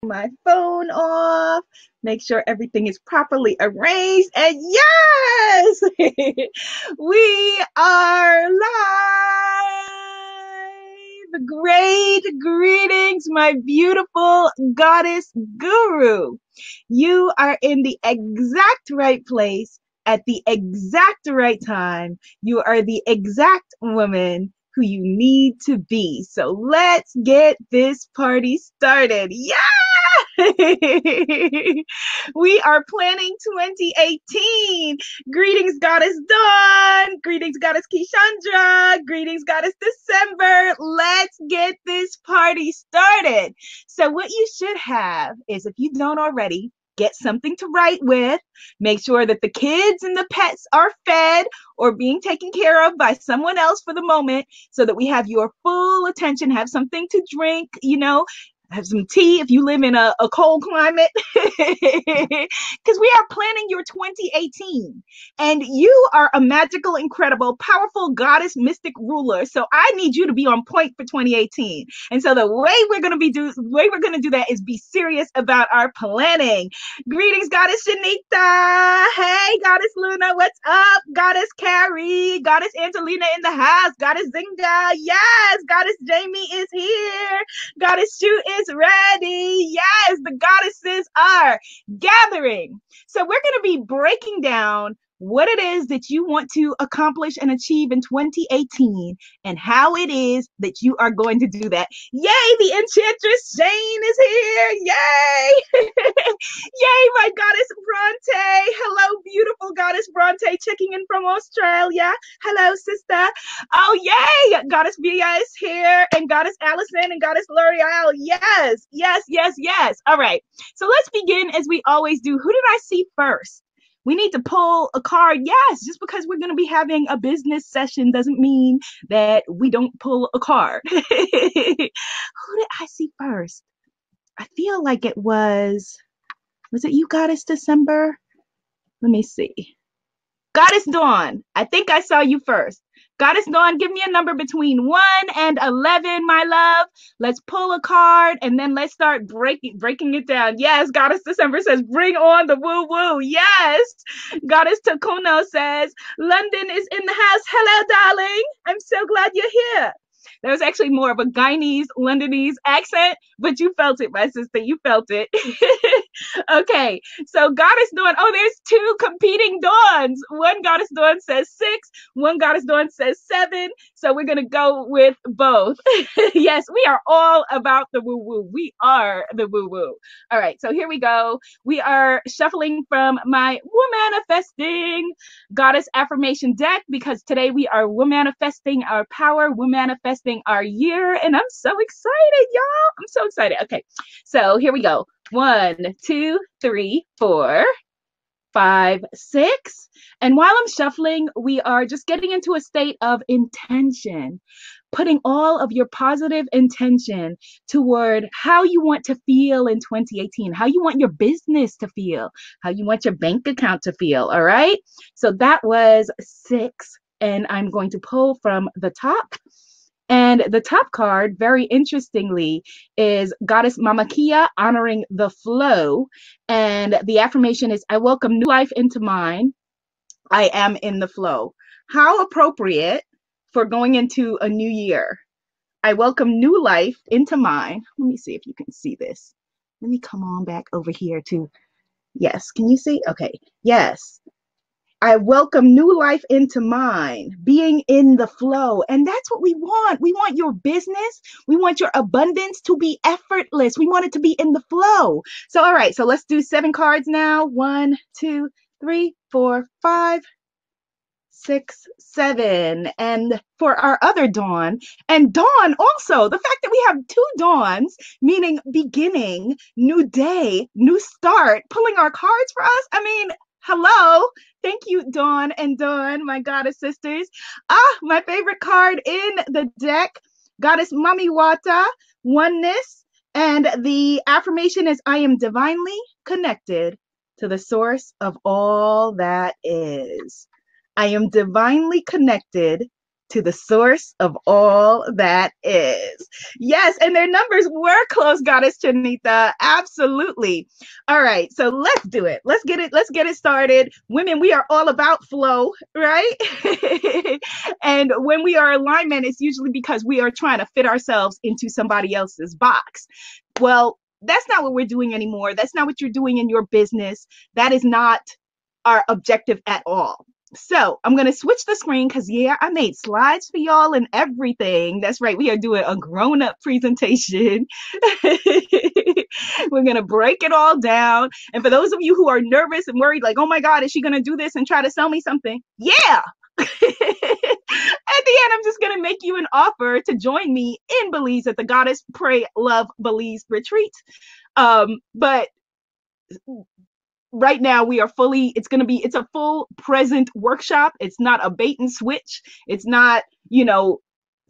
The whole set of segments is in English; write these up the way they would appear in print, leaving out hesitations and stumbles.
My phone off, make sure everything is properly arranged, and yes, we are live. Great greetings, my beautiful goddess guru. You are in the exact right place at the exact right time. You are the exact woman who you need to be. So let's get this party started. Yeah! We are planning 2018. Greetings, Goddess Dawn. Greetings, Goddess Kishandra. Greetings, Goddess December. Let's get this party started. So, what you should have is, if you don't already, get something to write with. Make sure that the kids and the pets are fed or being taken care of by someone else for the moment so that we have your full attention. Have something to drink, have some tea if you live in a cold climate, because we are planning your 2018, and you are a magical, incredible, powerful goddess mystic ruler, so I need you to be on point for 2018. And so the way we're going to do that is be serious about our planning. Greetings, Goddess Shanita. Hey, Goddess Luna, what's up? Goddess Carrie, Goddess Angelina in the house, Goddess Zinga, yes, Goddess Jamie is here, Goddess Shu is ready. Yes, the goddesses are gathering. So we're going to be breaking down what it is that you want to accomplish and achieve in 2018 and how it is that you are going to do that. Yay, the Enchantress Shane is here. Yay. Yay, my goddess Bronte. Hello, beautiful goddess Bronte, checking in from Australia. Hello, sister. Oh, yay! Goddess Via is here, and Goddess Allison and Goddess L'Oreal. Yes, yes, yes, yes. All right. So let's begin as we always do. Who did I see first? We need to pull a card. Yes, just because we're going to be having a business session doesn't mean that we don't pull a card. Who did I see first? I feel like was it you, Goddess December? Let me see. Goddess Dawn, I think I saw you first. Goddess Dawn, give me a number between 1 and 11, my love. Let's pull a card and then let's start breaking it down. Yes, Goddess December says, bring on the woo woo. Yes. Goddess Takuno says, London is in the house. Hello, darling. I'm so glad you're here. That was actually more of a Guyanese, Londonese accent, but you felt it, my sister. You felt it. Okay, so Goddess Dawn. Oh, there's two competing dawns. One Goddess Dawn says 6, one Goddess Dawn says 7. So we're going to go with both. Yes, we are all about the woo woo. We are the woo woo. All right, so here we go. We are shuffling from my Womanifesting Goddess Affirmation deck because today we are manifesting our power, we're manifesting our year, and I'm so excited, y'all. I'm so excited. Okay, so here we go. 1, 2, 3, 4, 5, 6. And while I'm shuffling, we are just getting into a state of intention, putting all of your positive intention toward how you want to feel in 2018, how you want your business to feel, how you want your bank account to feel. All right. So that was 6. And I'm going to pull from the top. And the top card, very interestingly, is Goddess Mama Kia, honoring the flow. And the affirmation is, I welcome new life into mine. I am in the flow. How appropriate for going into a new year. I welcome new life into mine. Let me see if you can see this. Let me come on back over here to, yes, can you see? Okay, yes. I welcome new life into mine, being in the flow. And that's what we want. We want your business. We want your abundance to be effortless. We want it to be in the flow. So, all right. So let's do 7 cards now. 1, 2, 3, 4, 5, 6, 7. And for our other dawn, and dawn also, the fact that we have 2 dawns, meaning beginning, new day, new start, pulling our cards for us. I mean, hello. Thank you, Dawn and Dawn, my goddess sisters. My favorite card in the deck, Goddess Mami Wata, oneness. And the affirmation is, I am divinely connected to the source of all that is. I am divinely connected to the source of all that is. Yes, and their numbers were close, Goddess Chanita. Absolutely. All right, so let's do it. Let's get it started. Women, we are all about flow, right? And when we are alignment, it's usually because we are trying to fit ourselves into somebody else's box. Well, that's not what we're doing anymore. That's not what you're doing in your business. That is not our objective at all. So I'm going to switch the screen because, yeah, I made slides for y'all and everything. That's right. We are doing a grown-up presentation. We're going to break it all down. And for those of you who are nervous and worried, like, oh my God, is she going to do this and try to sell me something? Yeah. At the end, I'm just going to make you an offer to join me in Belize at the Goddess Pray Love Belize retreat. But right now we are fully, it's a full present workshop. It's not a bait and switch. It's not,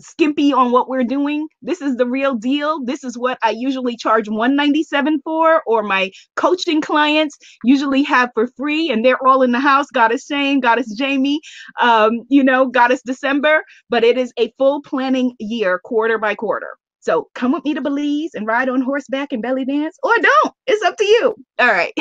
skimpy on what we're doing. This is the real deal. This is what I usually charge $197 for, or my coaching clients usually have for free, and they're all in the house. Goddess Shane, Goddess Jamie, Goddess December, but it is a full planning year, quarter by quarter. So come with me to Belize and ride on horseback and belly dance, or don't. It's up to you. All right.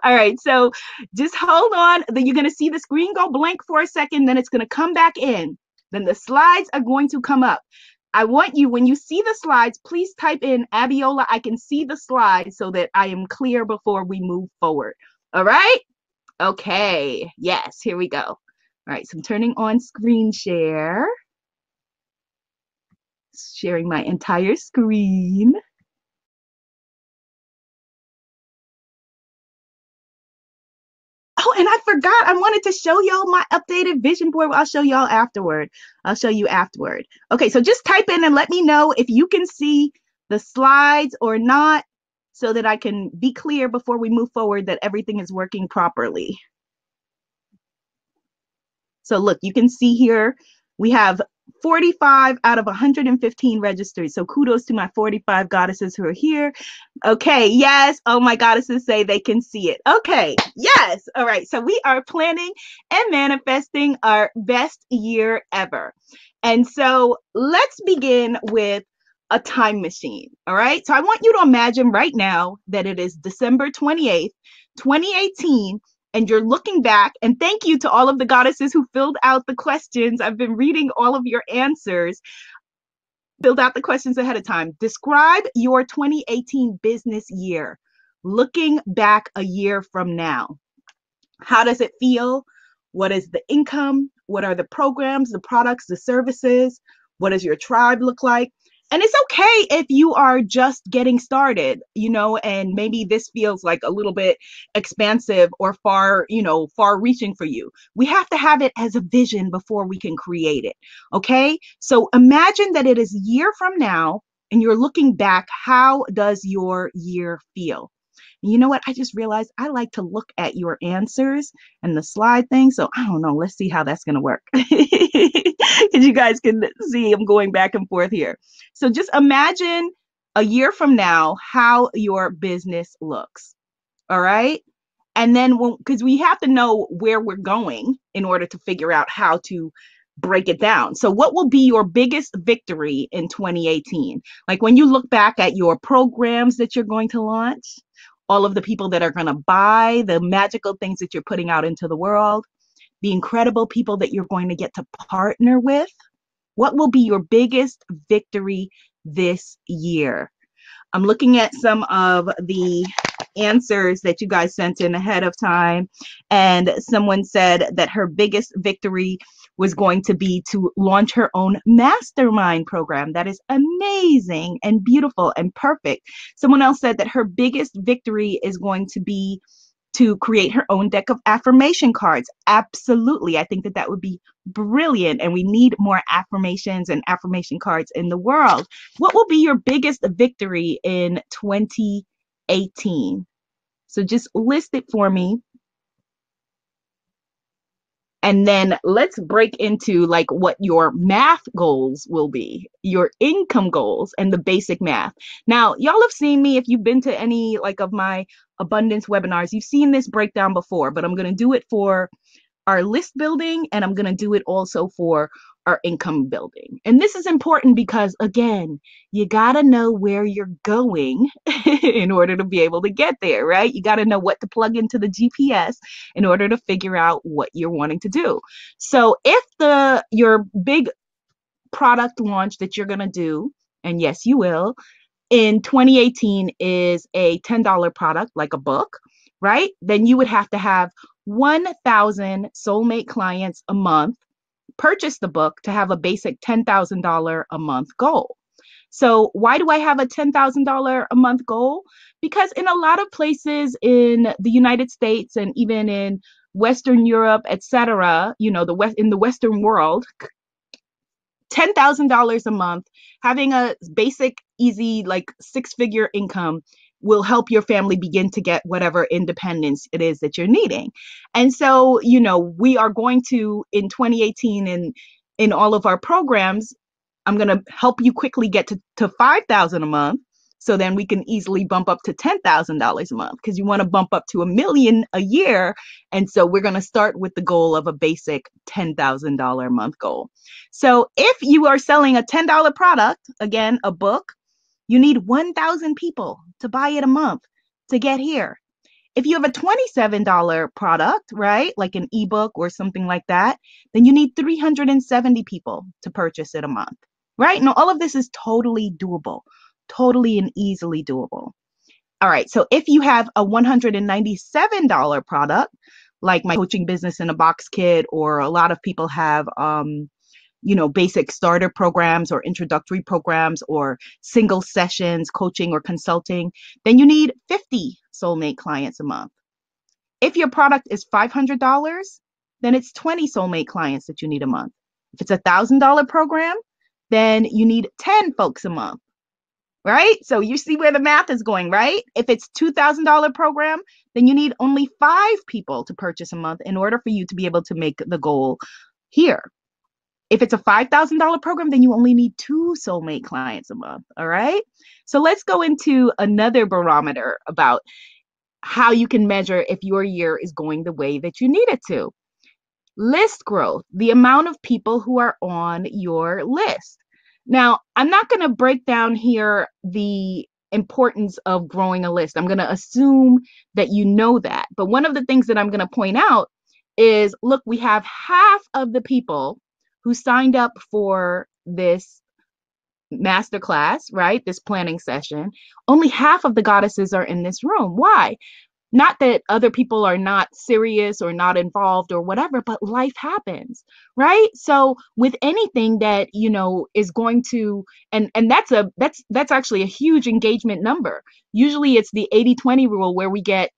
All right. So just hold on. Then you're going to see the screen go blank for a second. Then it's going to come back in. Then the slides are going to come up. I want you, when you see the slides, please type in Abiola. I can see the slides so that I am clear before we move forward. All right. Okay. Yes. Here we go. All right. So I'm turning on screen share. Sharing my entire screen. Oh, and I forgot, I wanted to show y'all my updated vision board. I'll show y'all afterward. I'll show you afterward. Okay, so just type in and let me know if you can see the slides or not, so that I can be clear before we move forward that everything is working properly. So look, you can see here, we have 45 out of 115 registered. So kudos to my 45 goddesses who are here. Okay, yes. Oh, my goddesses say they can see it. Okay, yes. All right. So we are planning and manifesting our best year ever. And so let's begin with a time machine. All right. So I want you to imagine right now that it is December 28th, 2018. And you're looking back, and thank you to all of the goddesses who filled out the questions. I've been reading all of your answers. Filled out the questions ahead of time. Describe your 2018 business year, looking back a year from now. How does it feel? What is the income? What are the programs, the products, the services? What does your tribe look like? And it's okay if you are just getting started, and maybe this feels like a little bit expansive or far reaching for you. We have to have it as a vision before we can create it. Okay. So imagine that it is a year from now and you're looking back. How does your year feel? And you know what? I just realized I like to look at your answers and the slide thing. So I don't know. Let's see how that's going to work. Because you guys can see I'm going back and forth here. So just imagine a year from now how your business looks. All right. And then because we have to know where we're going in order to figure out how to break it down. So what will be your biggest victory in 2018? Like when you look back at your programs that you're going to launch, all of the people that are going to buy, the magical things that you're putting out into the world, the incredible people that you're going to get to partner with. What will be your biggest victory this year? I'm looking at some of the answers that you guys sent in ahead of time. And someone said that her biggest victory was going to be to launch her own mastermind program. That is amazing and beautiful and perfect. Someone else said that her biggest victory is going to be to create her own deck of affirmation cards. Absolutely. I think that would be brilliant. And we need more affirmations and affirmation cards in the world. What will be your biggest victory in 2018? So just list it for me. And then let's break into like what your math goals will be, your income goals and the basic math. Now, y'all have seen me, if you've been to any like of my abundance webinars, you've seen this breakdown before, but I'm going to do it for our list building, and I'm going to do it also for our income building. And this is important because, again, you got to know where you're going in order to be able to get there, right? You got to know what to plug into the GPS in order to figure out what you're wanting to do. So if your big product launch that you're going to do, and yes, you will, in 2018 is a $10 product, like a book, right? Then you would have to have 1,000 soulmate clients a month purchase the book to have a basic $10,000 a month goal. So why do I have a $10,000 a month goal? Because in a lot of places in the United States and even in Western Europe, etc., in the Western world, $10,000 a month, having a basic, easy, like 6-figure income will help your family begin to get whatever independence it is that you're needing. And so, we are going to, in 2018, and in all of our programs, I'm going to help you quickly get to $5,000 a month. So then we can easily bump up to $10,000 a month, because you want to bump up to $1 million a year. And so we're going to start with the goal of a basic $10,000 a month goal. So if you are selling a $10 product, again, a book, you need 1,000 people to buy it a month to get here. If you have a $27 product, right, like an ebook or something like that, then you need 370 people to purchase it a month, right? Now, all of this is totally doable, totally and easily doable. All right, so if you have a $197 product, like my coaching business in a box kit, or a lot of people have, basic starter programs or introductory programs or single sessions, coaching or consulting, then you need 50 soulmate clients a month. If your product is $500, then it's 20 soulmate clients that you need a month. If it's a $1,000 program, then you need 10 folks a month, right? So you see where the math is going, right? If it's $2,000 program, then you need only 5 people to purchase a month in order for you to be able to make the goal here. If it's a $5,000 program, then you only need 2 soulmate clients a month, all right? So let's go into another barometer about how you can measure if your year is going the way that you need it to. List growth, the amount of people who are on your list. Now, I'm not going to break down here the importance of growing a list. I'm going to assume that you know that. But one of the things that I'm going to point out is, look, we have half of the people who signed up for this masterclass, right? This planning session. Only half of the goddesses are in this room. Why? Not that other people are not serious or not involved or whatever, but life happens, right? So with anything that, is going to, and that's actually a huge engagement number. Usually it's the 80-20 rule, where we get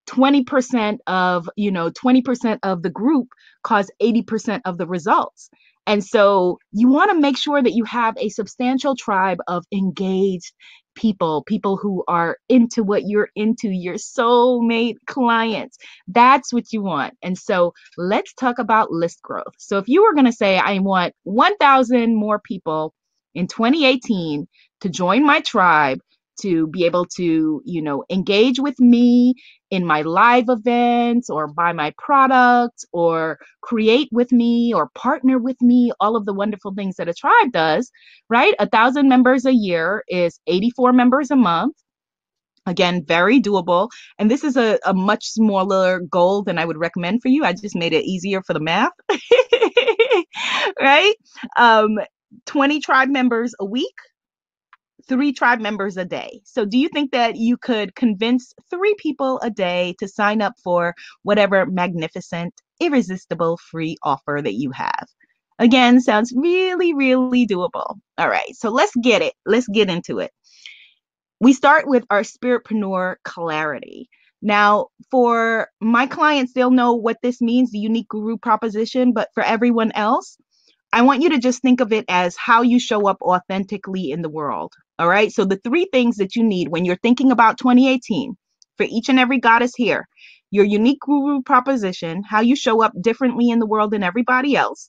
20% of, 20% of the group cause 80% of the results. And so you want to make sure that you have a substantial tribe of engaged people who are into what you're into, your soulmate clients. That's what you want. And so let's talk about list growth. So if you were going to say, I want 1,000 more people in 2018 to join my tribe, to be able to, engage with me in my live events, or buy my products, or create with me, or partner with me, all of the wonderful things that a tribe does, right? 1,000 members a year is 84 members a month. Again, very doable. And this is a much smaller goal than I would recommend for you. I just made it easier for the math, right? 20 tribe members a week, 3 tribe members a day. So do you think that you could convince 3 people a day to sign up for whatever magnificent, irresistible free offer that you have? Again, sounds really, really doable. All right, so let's get it. Let's get into it. We start with our Spiritpreneur clarity. Now, for my clients, they'll know what this means, the unique guru proposition, but for everyone else, I want you to just think of it as how you show up authentically in the world. All right. So the 3 things that you need when you're thinking about 2018 for each and every goddess here: your unique guru proposition, how you show up differently in the world than everybody else.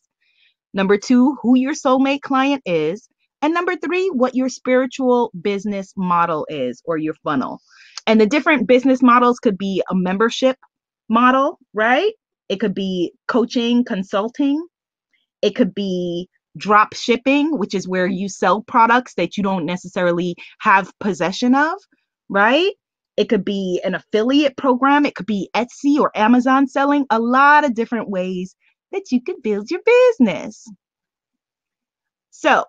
Number 2, who your soulmate client is. And number 3, what your spiritual business model is, or your funnel. And the different business models could be a membership model, right? It could be coaching, consulting. It could be drop shipping, which is where you sell products that you don't necessarily have possession of, right? It could be an affiliate program. It could be Etsy or Amazon selling. A lot of different ways that you could build your business. So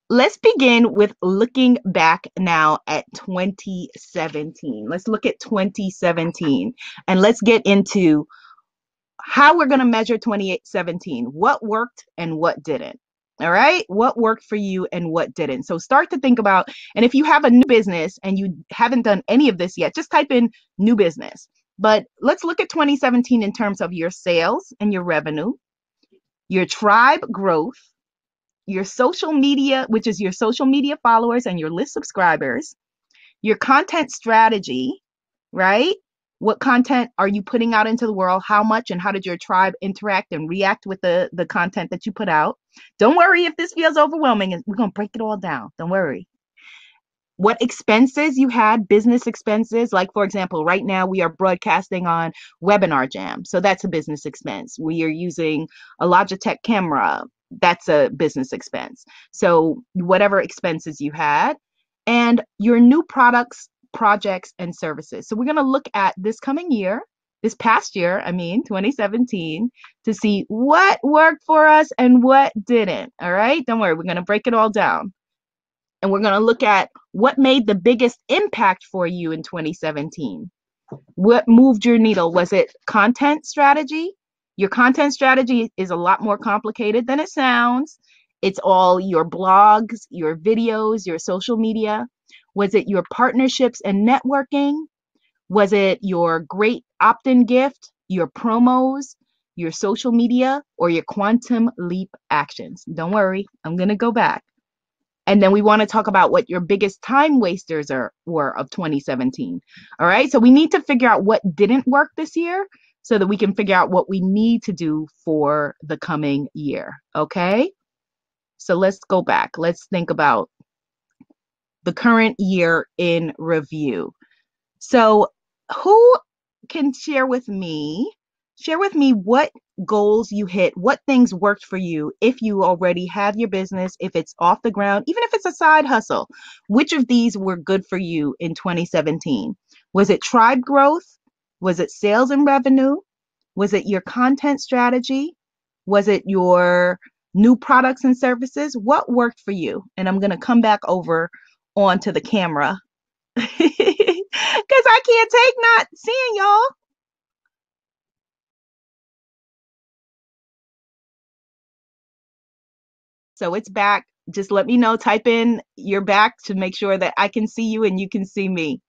let's begin with looking back now at 2017. Let's look at 2017 and let's get into how we're going to measure 2017, what worked and what didn't. All right. What worked for you and what didn't. So start to think about, and if you have a new business and you haven't done any of this yet, just type in new business. But let's look at 2017 in terms of your sales and your revenue, your tribe growth, your social media, which is your social media followers and your list subscribers, your content strategy, right? What content are you putting out into the world? How much and how did your tribe interact and react with the content that you put out? Don't worry if this feels overwhelming. We're going to break it all down. Don't worry. What expenses you had, business expenses. Like, for example, right now we are broadcasting on Webinar Jam. So that's a business expense. We are using a Logitech camera. That's a business expense. So whatever expenses you had, and your new products, projects, and services. So we're going to look at this coming year, this past year, 2017, to see what worked for us and what didn't. All right. Don't worry. We're going to break it all down. And we're going to look at what made the biggest impact for you in 2017. What moved your needle? Was it content strategy? Your content strategy is a lot more complicated than it sounds. It's all your blogs, your videos, your social media. Was it your partnerships and networking? Was it your great opt-in gift, your promos, your social media, or your quantum leap actions? Don't worry, I'm going to go back. And then we want to talk about what your biggest time wasters were of 2017. All right. So we need to figure out what didn't work this year so that we can figure out what we need to do for the coming year. Okay. So let's go back. Let's think about the current year in review. So who can share with me what goals you hit, what things worked for you if you already have your business, if it's off the ground, even if it's a side hustle. Which of these were good for you in 2017? Was it tribe growth? Was it sales and revenue? Was it your content strategy? Was it your new products and services? What worked for you? And I'm going to come back over onto the camera because I can't take not seeing y'all. So it's back. Just let me know, type in your back to make sure that I can see you and you can see me.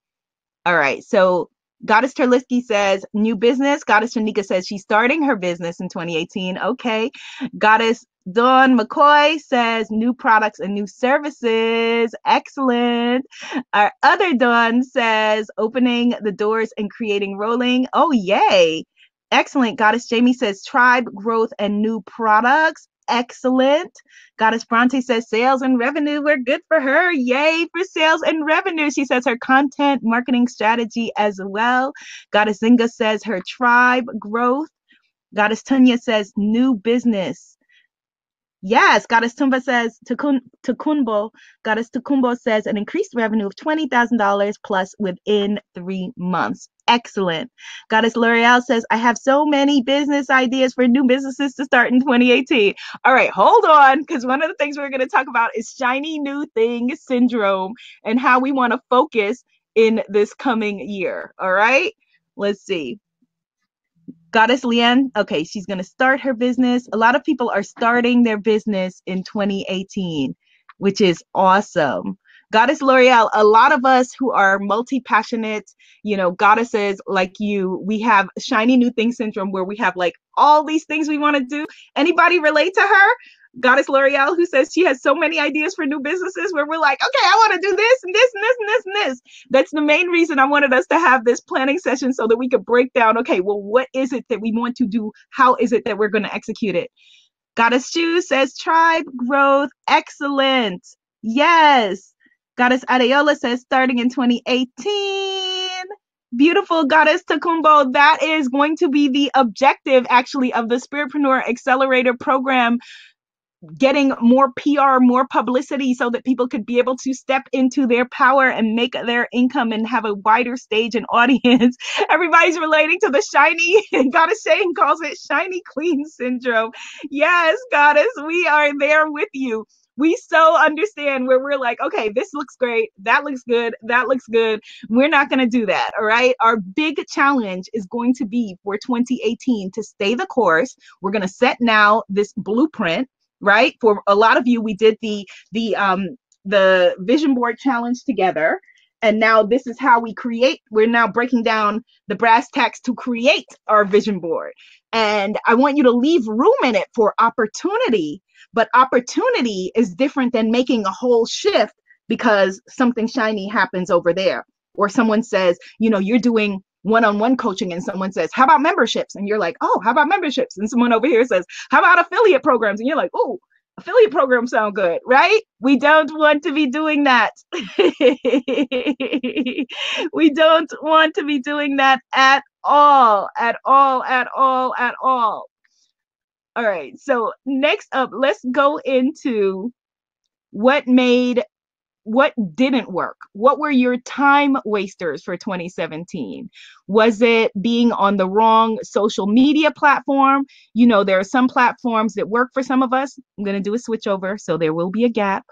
All right. So Goddess Terliski says new business. Goddess Shanika says she's starting her business in 2018. Okay. Goddess Dawn McCoy says new products and new services. Excellent. Our other Dawn says opening the doors and creating rolling. Oh, yay. Excellent. Goddess Jamie says tribe growth and new products. Excellent. Goddess Bronte says sales and revenue were good for her. Yay for sales and revenue. She says her content marketing strategy as well. Goddess Zinga says her tribe growth. Goddess Tunya says new business. Yes, Goddess Tumba says, Tukumbo, Goddess Tukumbo says an increased revenue of $20,000 plus within 3 months. Excellent. Goddess L'Oreal says, I have so many business ideas for new businesses to start in 2018. All right, hold on, because one of the things we're going to talk about is shiny new thing syndrome and how we want to focus in this coming year. All right, let's see. Goddess Leanne, okay, she's going to start her business. A lot of people are starting their business in 2018, which is awesome. Goddess L'Oreal, a lot of us who are multi-passionate, goddesses like you, we have shiny new thing syndrome where we have like all these things we want to do. Anybody relate to her? Goddess L'Oreal, who says she has so many ideas for new businesses where we're like, okay, I want to do this and this and this and this and this. That's the main reason I wanted us to have this planning session so that we could break down, okay, well, what is it that we want to do? How is it that we're going to execute it? Goddess Shu says tribe growth. Excellent. Yes. Goddess Adeola says starting in 2018. Beautiful Goddess Takumbo. That is going to be the objective, actually, of the Spiritpreneur Accelerator program, getting more PR, more publicity so that people could be able to step into their power and make their income and have a wider stage and audience. Everybody's relating to the shiny, Goddess Shane calls it shiny queen syndrome. Yes, Goddess, we are there with you. We so understand where we're like, okay, this looks great. That looks good. That looks good. We're not going to do that. All right. Our big challenge is going to be for 2018 to stay the course. We're going to set now this blueprint, right? For a lot of you, we did the vision board challenge together. And now this is how we create. We're now breaking down the brass tacks to create our vision board. And I want you to leave room in it for opportunity. But opportunity is different than making a whole shift because something shiny happens over there. Or someone says, you're doing one-on-one coaching and someone says, how about memberships? And you're like, oh, how about memberships? And someone over here says, how about affiliate programs? And you're like, oh, affiliate programs sound good, right? We don't want to be doing that. We don't want to be doing that at all, at all, at all, at all. All right. So next up, let's go into what didn't work. What were your time wasters for 2017? Was it being on the wrong social media platform? There are some platforms that work for some of us. I'm going to do a switch over, so there will be a gap.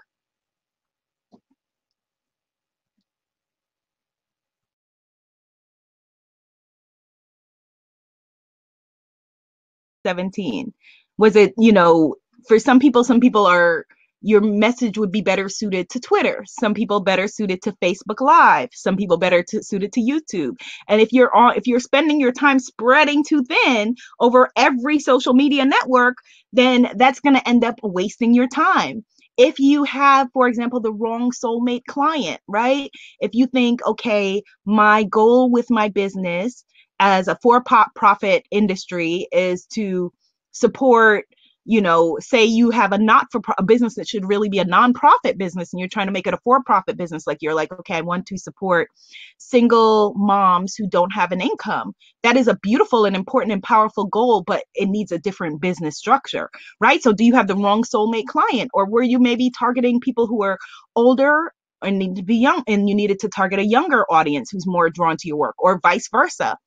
Was it, for some people are, your message would be better suited to Twitter. Some people better suited to Facebook Live. Some people better suited to YouTube. And if you're spending your time spreading too thin over every social media network, then that's going to end up wasting your time. If you have, for example, the wrong soulmate client, right? If you think, okay, my goal with my business as a for-profit industry is to support, say you have a business that should really be a nonprofit business and you're trying to make it a for-profit business. Like you're like, okay, I want to support single moms who don't have an income. That is a beautiful and important and powerful goal, but it needs a different business structure, right? So do you have the wrong soulmate client? Or were you maybe targeting people who are older and need to be young and you needed to target a younger audience who's more drawn to your work, or vice versa?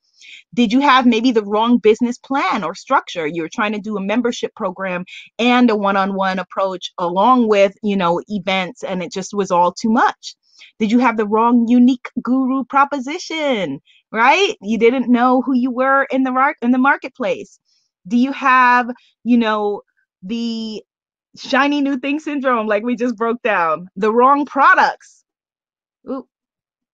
Did you have maybe the wrong business plan or structure? You're trying to do a membership program and a one-on-one approach along with, events, and it just was all too much. Did you have the wrong unique guru proposition, right? You didn't know who you were in the marketplace. Do you have, the shiny new thing syndrome, like we just broke down, the wrong products? Ooh,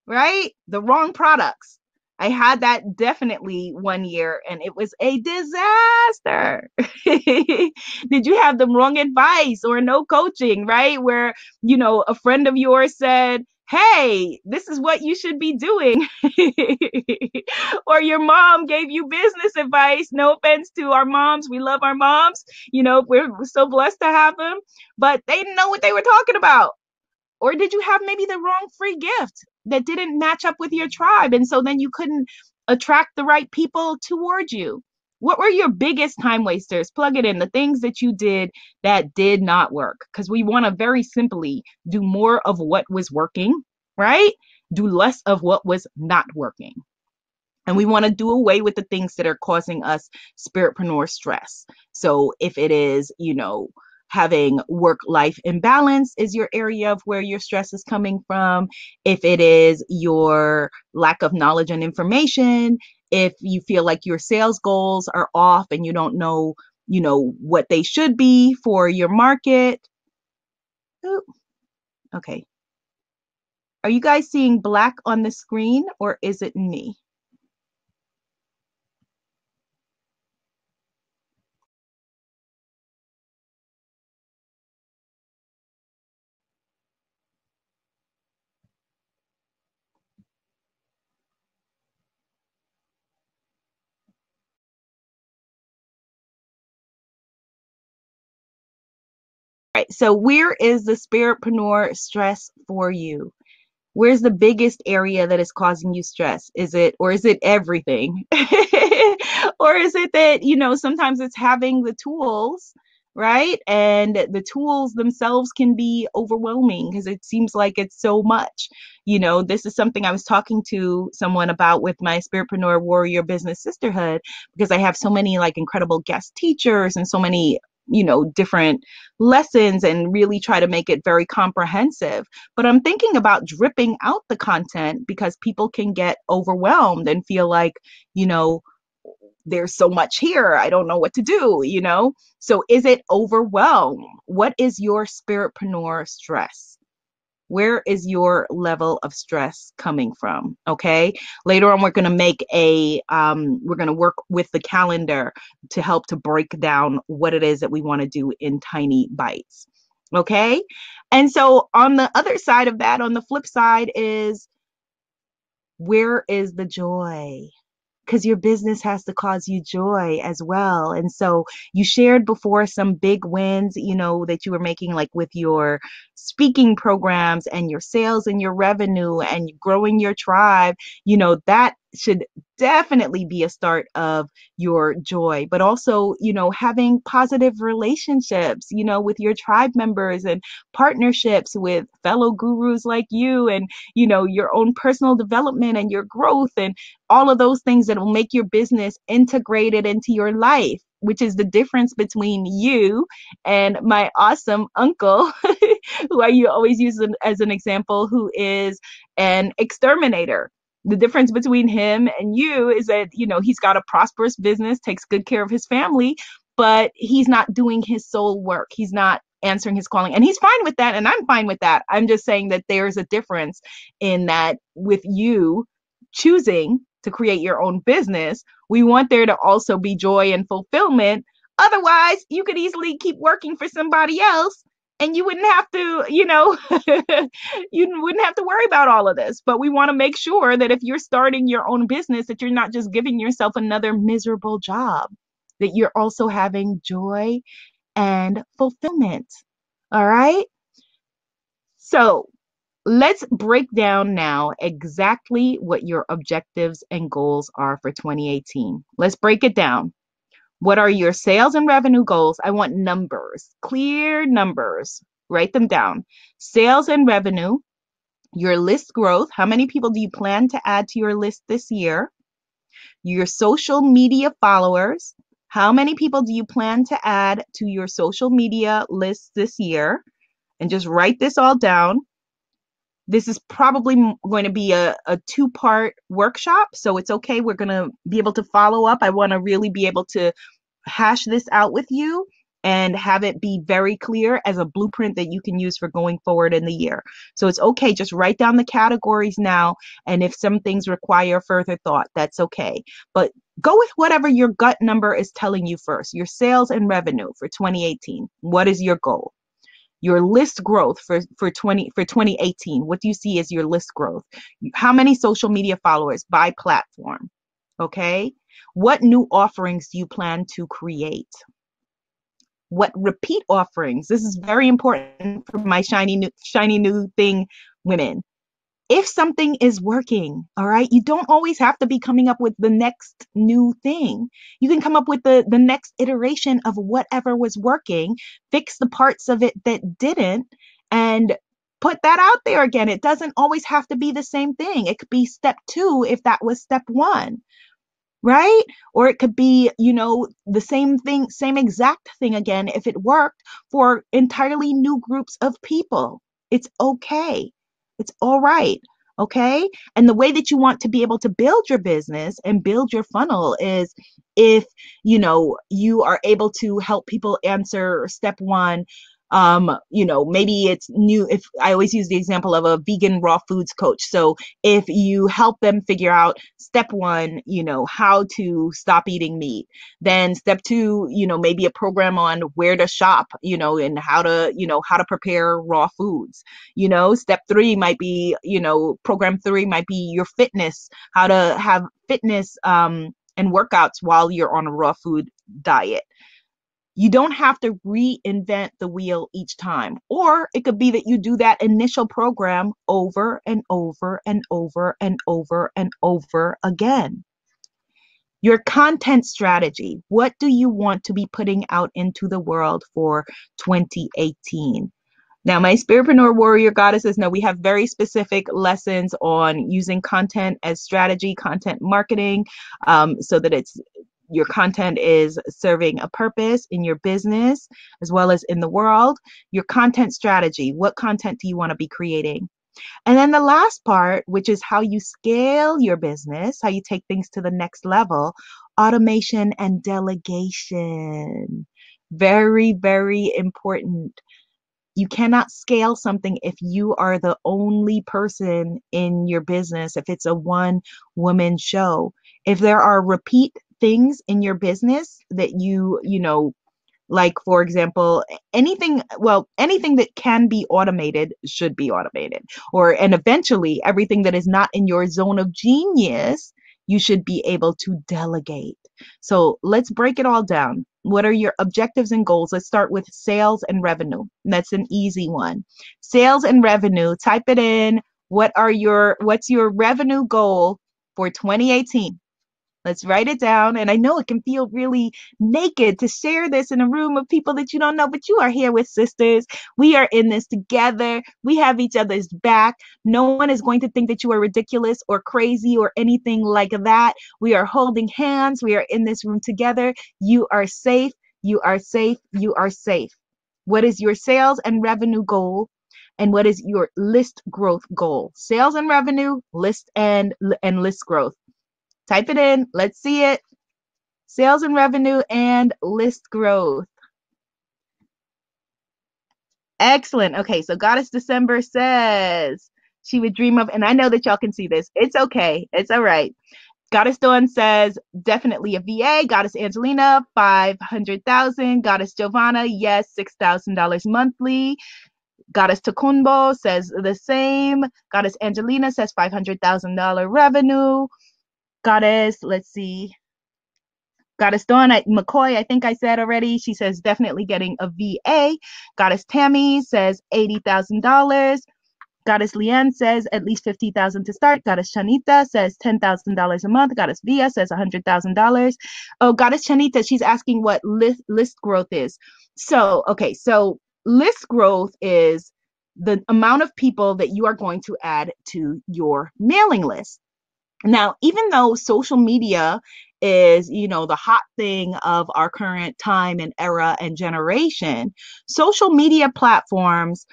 right? The wrong products. I had that definitely one year and it was a disaster. Did you have the wrong advice or no coaching, right? Where, a friend of yours said, hey, this is what you should be doing. Or your mom gave you business advice. No offense to our moms. We love our moms. We're so blessed to have them, but they didn't know what they were talking about. Or did you have maybe the wrong free gift that didn't match up with your tribe? And so then you couldn't attract the right people towards you. What were your biggest time wasters? Plug it in, the things that you did that did not work. Because we want to very simply do more of what was working, right? Do less of what was not working. And we want to do away with the things that are causing us spiritpreneur stress. So if it is, having work-life imbalance is your area of where your stress is coming from. If it is your lack of knowledge and information, if you feel like your sales goals are off and you don't know, what they should be for your market. Ooh, okay. Are you guys seeing black on the screen or is it me? Right. So where is the spiritpreneur stress for you? Where's the biggest area that is causing you stress? Is it everything? Or is it that, sometimes it's having the tools, right? And the tools themselves can be overwhelming because it seems like it's so much. This is something I was talking to someone about with my Spiritpreneur Warrior Business Sisterhood, because I have so many like incredible guest teachers and so many different lessons, and really try to make it very comprehensive. But I'm thinking about dripping out the content because people can get overwhelmed and feel like, you know, there's so much here. I don't know what to do. So is it overwhelm? What is your spiritpreneur stress? Where is your level of stress coming from? Okay. Later on, we're going to we're going to work with the calendar to help to break down what it is that we want to do in tiny bites. Okay. And so on the other side of that, on the flip side is, where is the joy? Because your business has to cause you joy as well. And so you shared before some big wins, that you were making, like with your speaking programs and your sales and your revenue and growing your tribe. That should definitely be a start of your joy. But also, having positive relationships, with your tribe members, and partnerships with fellow gurus like you, and, your own personal development and your growth, and all of those things that will make your business integrated into your life, which is the difference between you and my awesome uncle, who I always use as an example, who is an exterminator. The difference between him and you is that, he's got a prosperous business, takes good care of his family, but he's not doing his soul work. He's not answering his calling. And he's fine with that. And I'm fine with that. I'm just saying that there's a difference in that. With you choosing to create your own business, we want there to also be joy and fulfillment. Otherwise, you could easily keep working for somebody else and you wouldn't have to, you wouldn't have to worry about all of this. But we want to make sure that if you're starting your own business, that you're not just giving yourself another miserable job, that you're also having joy and fulfillment. All right. So let's break down now exactly what your objectives and goals are for 2018. Let's break it down. What are your sales and revenue goals? I want numbers, clear numbers. Write them down. Sales and revenue, your list growth. How many people do you plan to add to your list this year? Your social media followers. How many people do you plan to add to your social media list this year? And just write this all down. This is probably going to be a two-part workshop, so it's okay. We're going to be able to follow up. I want to really be able to hash this out with you and have it be very clear as a blueprint that you can use for going forward in the year. So it's okay. Just write down the categories now. And if some things require further thought, that's okay. But go with whatever your gut number is telling you first. Your sales and revenue for 2018. What is your goal? Your list growth for 2018. What do you see as your list growth? How many social media followers by platform? Okay. What new offerings do you plan to create? What repeat offerings? This is very important for my shiny new thing women. If something is working, all right, you don't always have to be coming up with the next new thing. You can come up with the next iteration of whatever was working, fix the parts of it that didn't, and put that out there again. It doesn't always have to be the same thing. It could be step 2 if that was step 1. Right? Or it could be, the same thing, same exact thing again, if it worked for entirely new groups of people. It's okay. It's all right. Okay. And the way that you want to be able to build your business and build your funnel is if, you are able to help people answer step 1. Maybe it's new. If I always use the example of a vegan raw foods coach. So if you help them figure out step 1, how to stop eating meat, then step 2, maybe a program on where to shop, and how to prepare raw foods. Step 3 might be, program 3 might be your fitness, how to have fitness, and workouts while you're on a raw food diet. You don't have to reinvent the wheel each time. Or it could be that you do that initial program over and over and over and over and over again. Your content strategy. What do you want to be putting out into the world for 2018? Now, my Spiritpreneur Warrior Goddesses know we have very specific lessons on using content as strategy, content marketing, so that your content is serving a purpose in your business as well as in the world. Your content strategy. What content do you want to be creating? And then the last part, which is how you scale your business, how you take things to the next level, automation and delegation. Very, very important. You cannot scale something if you are the only person in your business, if it's a one-woman show. If there are repeat things in your business that you know, like, for example, anything that can be automated should be automated. And eventually, everything that is not in your zone of genius, you should be able to delegate. So let's break it all down. What are your objectives and goals? Let's start with sales and revenue. That's an easy one. Sales and revenue, type it in. What's your revenue goal for 2018? Let's write it down. And I know it can feel really naked to share this in a room of people that you don't know, but you are here with sisters. We are in this together. We have each other's back. No one is going to think that you are ridiculous or crazy or anything like that. We are holding hands. We are in this room together. You are safe. You are safe. You are safe. What is your sales and revenue goal? And what is your list growth goal? Sales and revenue, list and list growth. Type it in. Let's see it. Sales and revenue and list growth. Excellent. Okay, so Goddess December says she would dream of, and I know that y'all can see this. It's okay. It's all right. Goddess Dawn says definitely a VA. Goddess Angelina, 500,000. Goddess Giovanna, yes, $6,000 monthly. Goddess Takumbo says the same. Goddess Angelina says $500,000 revenue. Goddess, let's see. Goddess Dawn McCoy, I think I said already. She says definitely getting a VA. Goddess Tammy says $80,000. Goddess Leanne says at least $50,000 to start. Goddess Chanita says $10,000 a month. Goddess Via says $100,000. Oh, Goddess Chanita, she's asking what list growth is. So list growth is the amount of people that you are going to add to your mailing list. Now, even though social media is, the hot thing of our current time and era and generation, social media platforms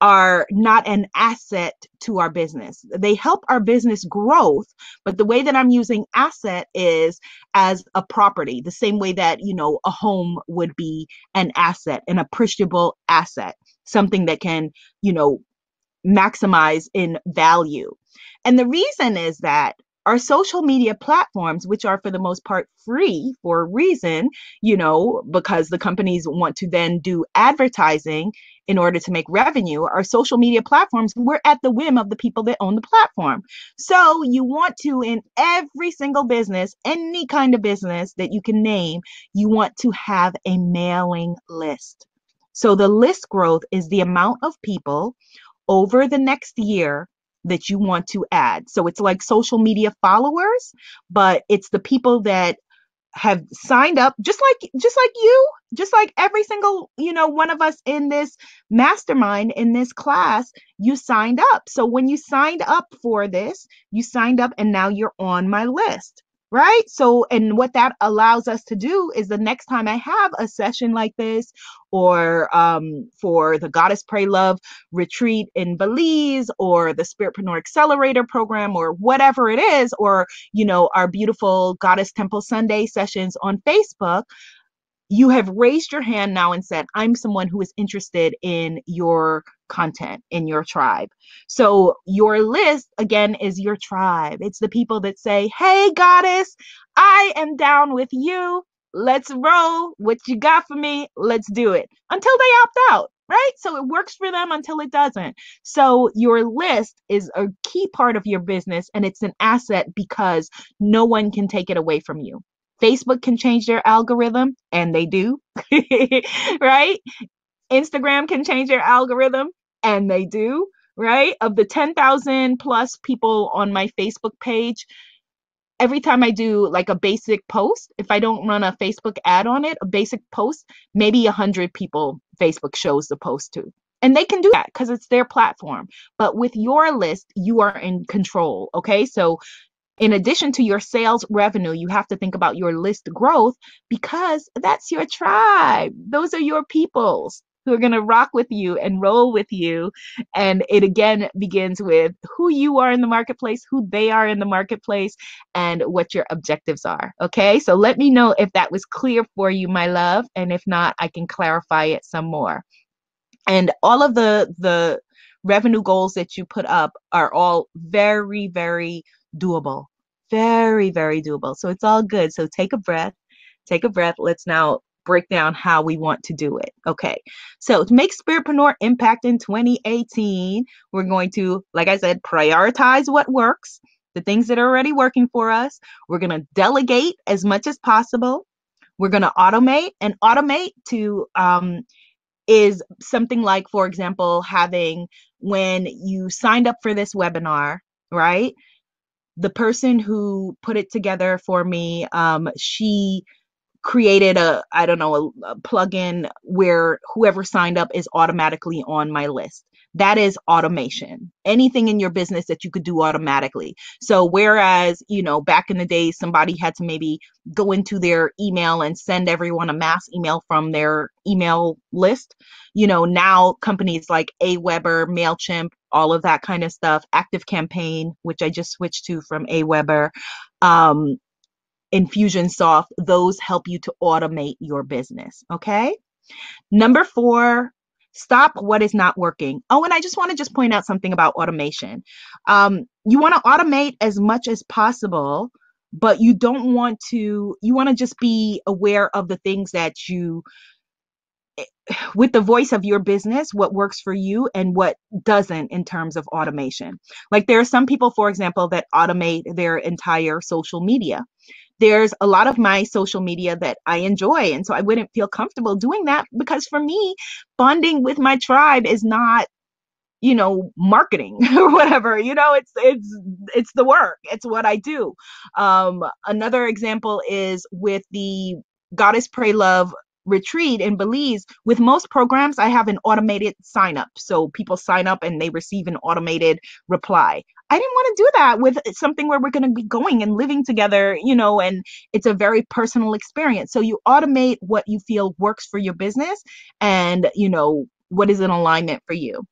are not an asset to our business. They help our business growth, but the way that I'm using asset is as a property, the same way that, a home would be an asset, an appreciable asset, something that can, maximize in value. And the reason is that our social media platforms, which are for the most part free for a reason, because the companies want to then do advertising in order to make revenue, our social media platforms, we're at the whim of the people that own the platform. So you want to, in every single business, any kind of business that you can name, you want to have a mailing list. So the list growth is the amount of people over the next year that you want to add. So it's like social media followers, but it's the people that have signed up, just like every single, one of us in this mastermind, in this class, you signed up. So when you signed up for this, you signed up and now you're on my list. Right? So, and what that allows us to do is the next time I have a session like this, or for the Goddess Pray Love retreat in Belize, or the Spiritpreneur Accelerator program, or whatever it is, or, our beautiful Goddess Temple Sunday sessions on Facebook, you have raised your hand now and said, I'm someone who is interested in your content, in your tribe. So your list, again, is your tribe. It's the people that say, hey, Goddess, I am down with you. Let's roll. What you got for me? Let's do it. Until they opt out, right? So it works for them until it doesn't. So your list is a key part of your business, and it's an asset because no one can take it away from you. Facebook can change their algorithm, and they do, right? Instagram can change their algorithm, and they do, right? Of the 10,000 plus people on my Facebook page, every time I do like a basic post, if I don't run a Facebook ad on it, a basic post, maybe 100 people Facebook shows the post to. And they can do that because it's their platform. But with your list, you are in control. Okay. So in addition to your sales revenue, you have to think about your list growth, because that's your tribe. Those are your peoples who are going to rock with you and roll with you. And it again begins with who you are in the marketplace, who they are in the marketplace, and what your objectives are. Okay. So let me know if that was clear for you, my love. And if not, I can clarify it some more. And all of the revenue goals that you put up are all very, very doable. Very, very doable. So it's all good. So take a breath. Take a breath. Let's now break down how we want to do it. Okay. So to make Spiritpreneur impact in 2018, we're going to, like I said, prioritize what works, the things that are already working for us. We're going to delegate as much as possible. We're going to automate, and automate to is something like, for example, having, when you signed up for this webinar, right? The person who put it together for me, she created a plugin where whoever signed up is automatically on my list. That is automation. Anything in your business that you could do automatically. So whereas, back in the days, somebody had to maybe go into their email and send everyone a mass email from their email list, now companies like Aweber, MailChimp, all of that kind of stuff, ActiveCampaign, which I just switched to from Aweber, Infusionsoft, those help you to automate your business. Okay. Number 4, stop what is not working. Oh, and I just want to point out something about automation. You want to automate as much as possible, but you want to just be aware of the things that with the voice of your business, what works for you and what doesn't in terms of automation. Like there are some people, for example, that automate their entire social media. There's a lot of my social media that I enjoy. And so I wouldn't feel comfortable doing that, because for me, bonding with my tribe is not, marketing or whatever, it's the work. It's what I do. Another example is with the Goddess Pray Love retreat in Belize. With most programs, I have an automated sign up. So people sign up and they receive an automated reply. I didn't want to do that with something where we're going to be going and living together, and it's a very personal experience. So you automate what you feel works for your business and, what is in alignment for you.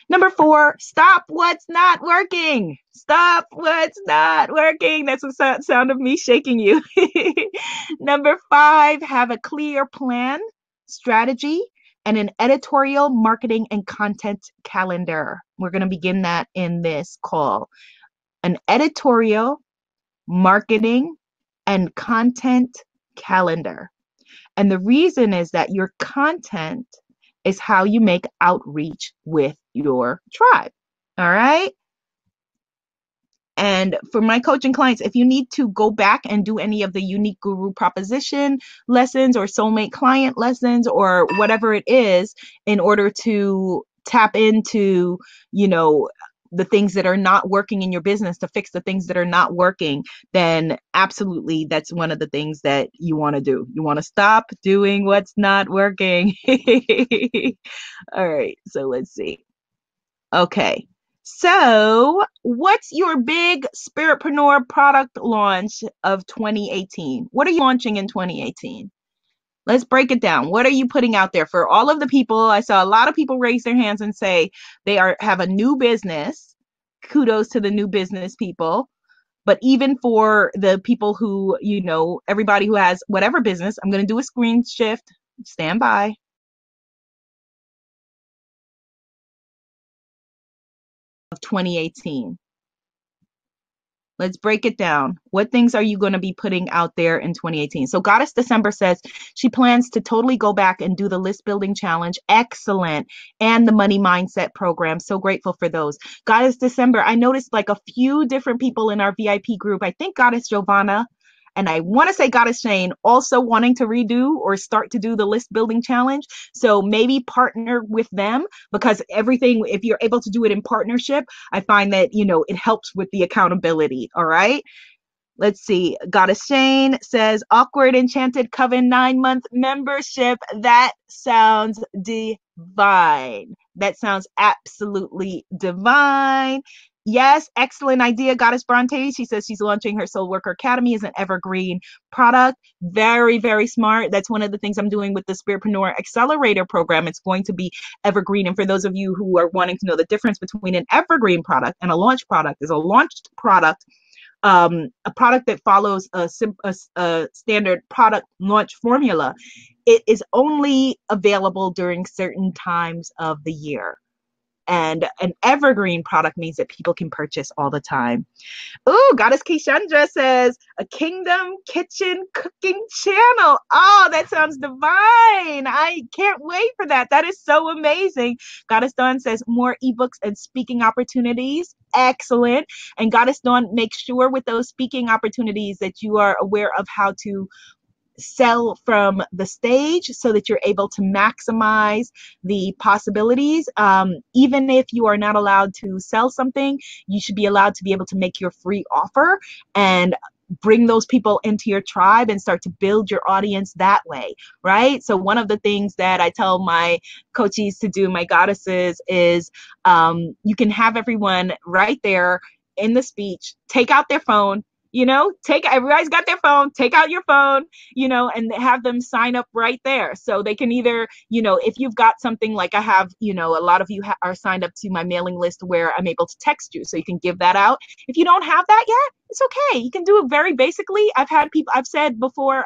Number 4, stop what's not working. Stop what's not working. That's the sound of me shaking you. Number 5, have a clear plan, strategy, and an editorial, marketing, and content calendar. We're going to begin that in this call. An editorial, marketing, and content calendar. And the reason is that your content is how you make outreach with your tribe. All right. And for my coaching clients, if you need to go back and do any of the unique guru proposition lessons or soulmate client lessons or whatever it is, in order to tap into, the things that are not working in your business, to fix the things that are not working, then absolutely, that's one of the things that you want to do. You want to stop doing what's not working. All right, so let's see. Okay, so what's your big Spiritpreneur product launch of 2018? What are you launching in 2018? Let's break it down. What are you putting out there for all of the people? I saw a lot of people raise their hands and say they have a new business. Kudos to the new business people. But even for the people who, everybody who has whatever business, I'm going to do a screen shift. Stand by. Of 2018. Let's break it down. What things are you going to be putting out there in 2018? So Goddess December says she plans to totally go back and do the list building challenge. Excellent. And the money mindset program. So grateful for those. Goddess December, I noticed like a few different people in our VIP group. I think Goddess Giovanna And I want to say Goddess Shane also wanting to redo or start to do the list building challenge. So maybe partner with them, because everything, if you're able to do it in partnership, I find that, it helps with the accountability. All right. Let's see. Goddess Shane says, Awkward Enchanted Coven 9-month membership. That sounds divine. That sounds absolutely divine. Yes, excellent idea, Goddess Bronte. She says she's launching her Soul Worker Academy as an evergreen product. Very, very smart. That's one of the things I'm doing with the Spiritpreneur Accelerator program. It's going to be evergreen. And for those of you who are wanting to know the difference between an evergreen product and a launch product, is a launched product a product that follows a standard product launch formula. It is only available during certain times of the year. And an evergreen product means that people can purchase all the time. Ooh, Goddess Kishandra says, a Kingdom Kitchen cooking channel. Oh, that sounds divine. I can't wait for that. That is so amazing. Goddess Dawn says, more ebooks and speaking opportunities. Excellent. And Goddess Dawn, make sure with those speaking opportunities that you are aware of how to sell from the stage so that you're able to maximize the possibilities. Even if you are not allowed to sell something, you should be allowed to be able to make your free offer and bring those people into your tribe and start to build your audience that way, right? So one of the things that I tell my coaches to do, my goddesses, is you can have everyone right there in the speech, take out their phone, everybody's got their phone, take out your phone, and have them sign up right there. So they can either, if you've got something like I have, a lot of you are signed up to my mailing list where I'm able to text you. So you can give that out. If you don't have that yet, it's okay. You can do it very basically. I've said before,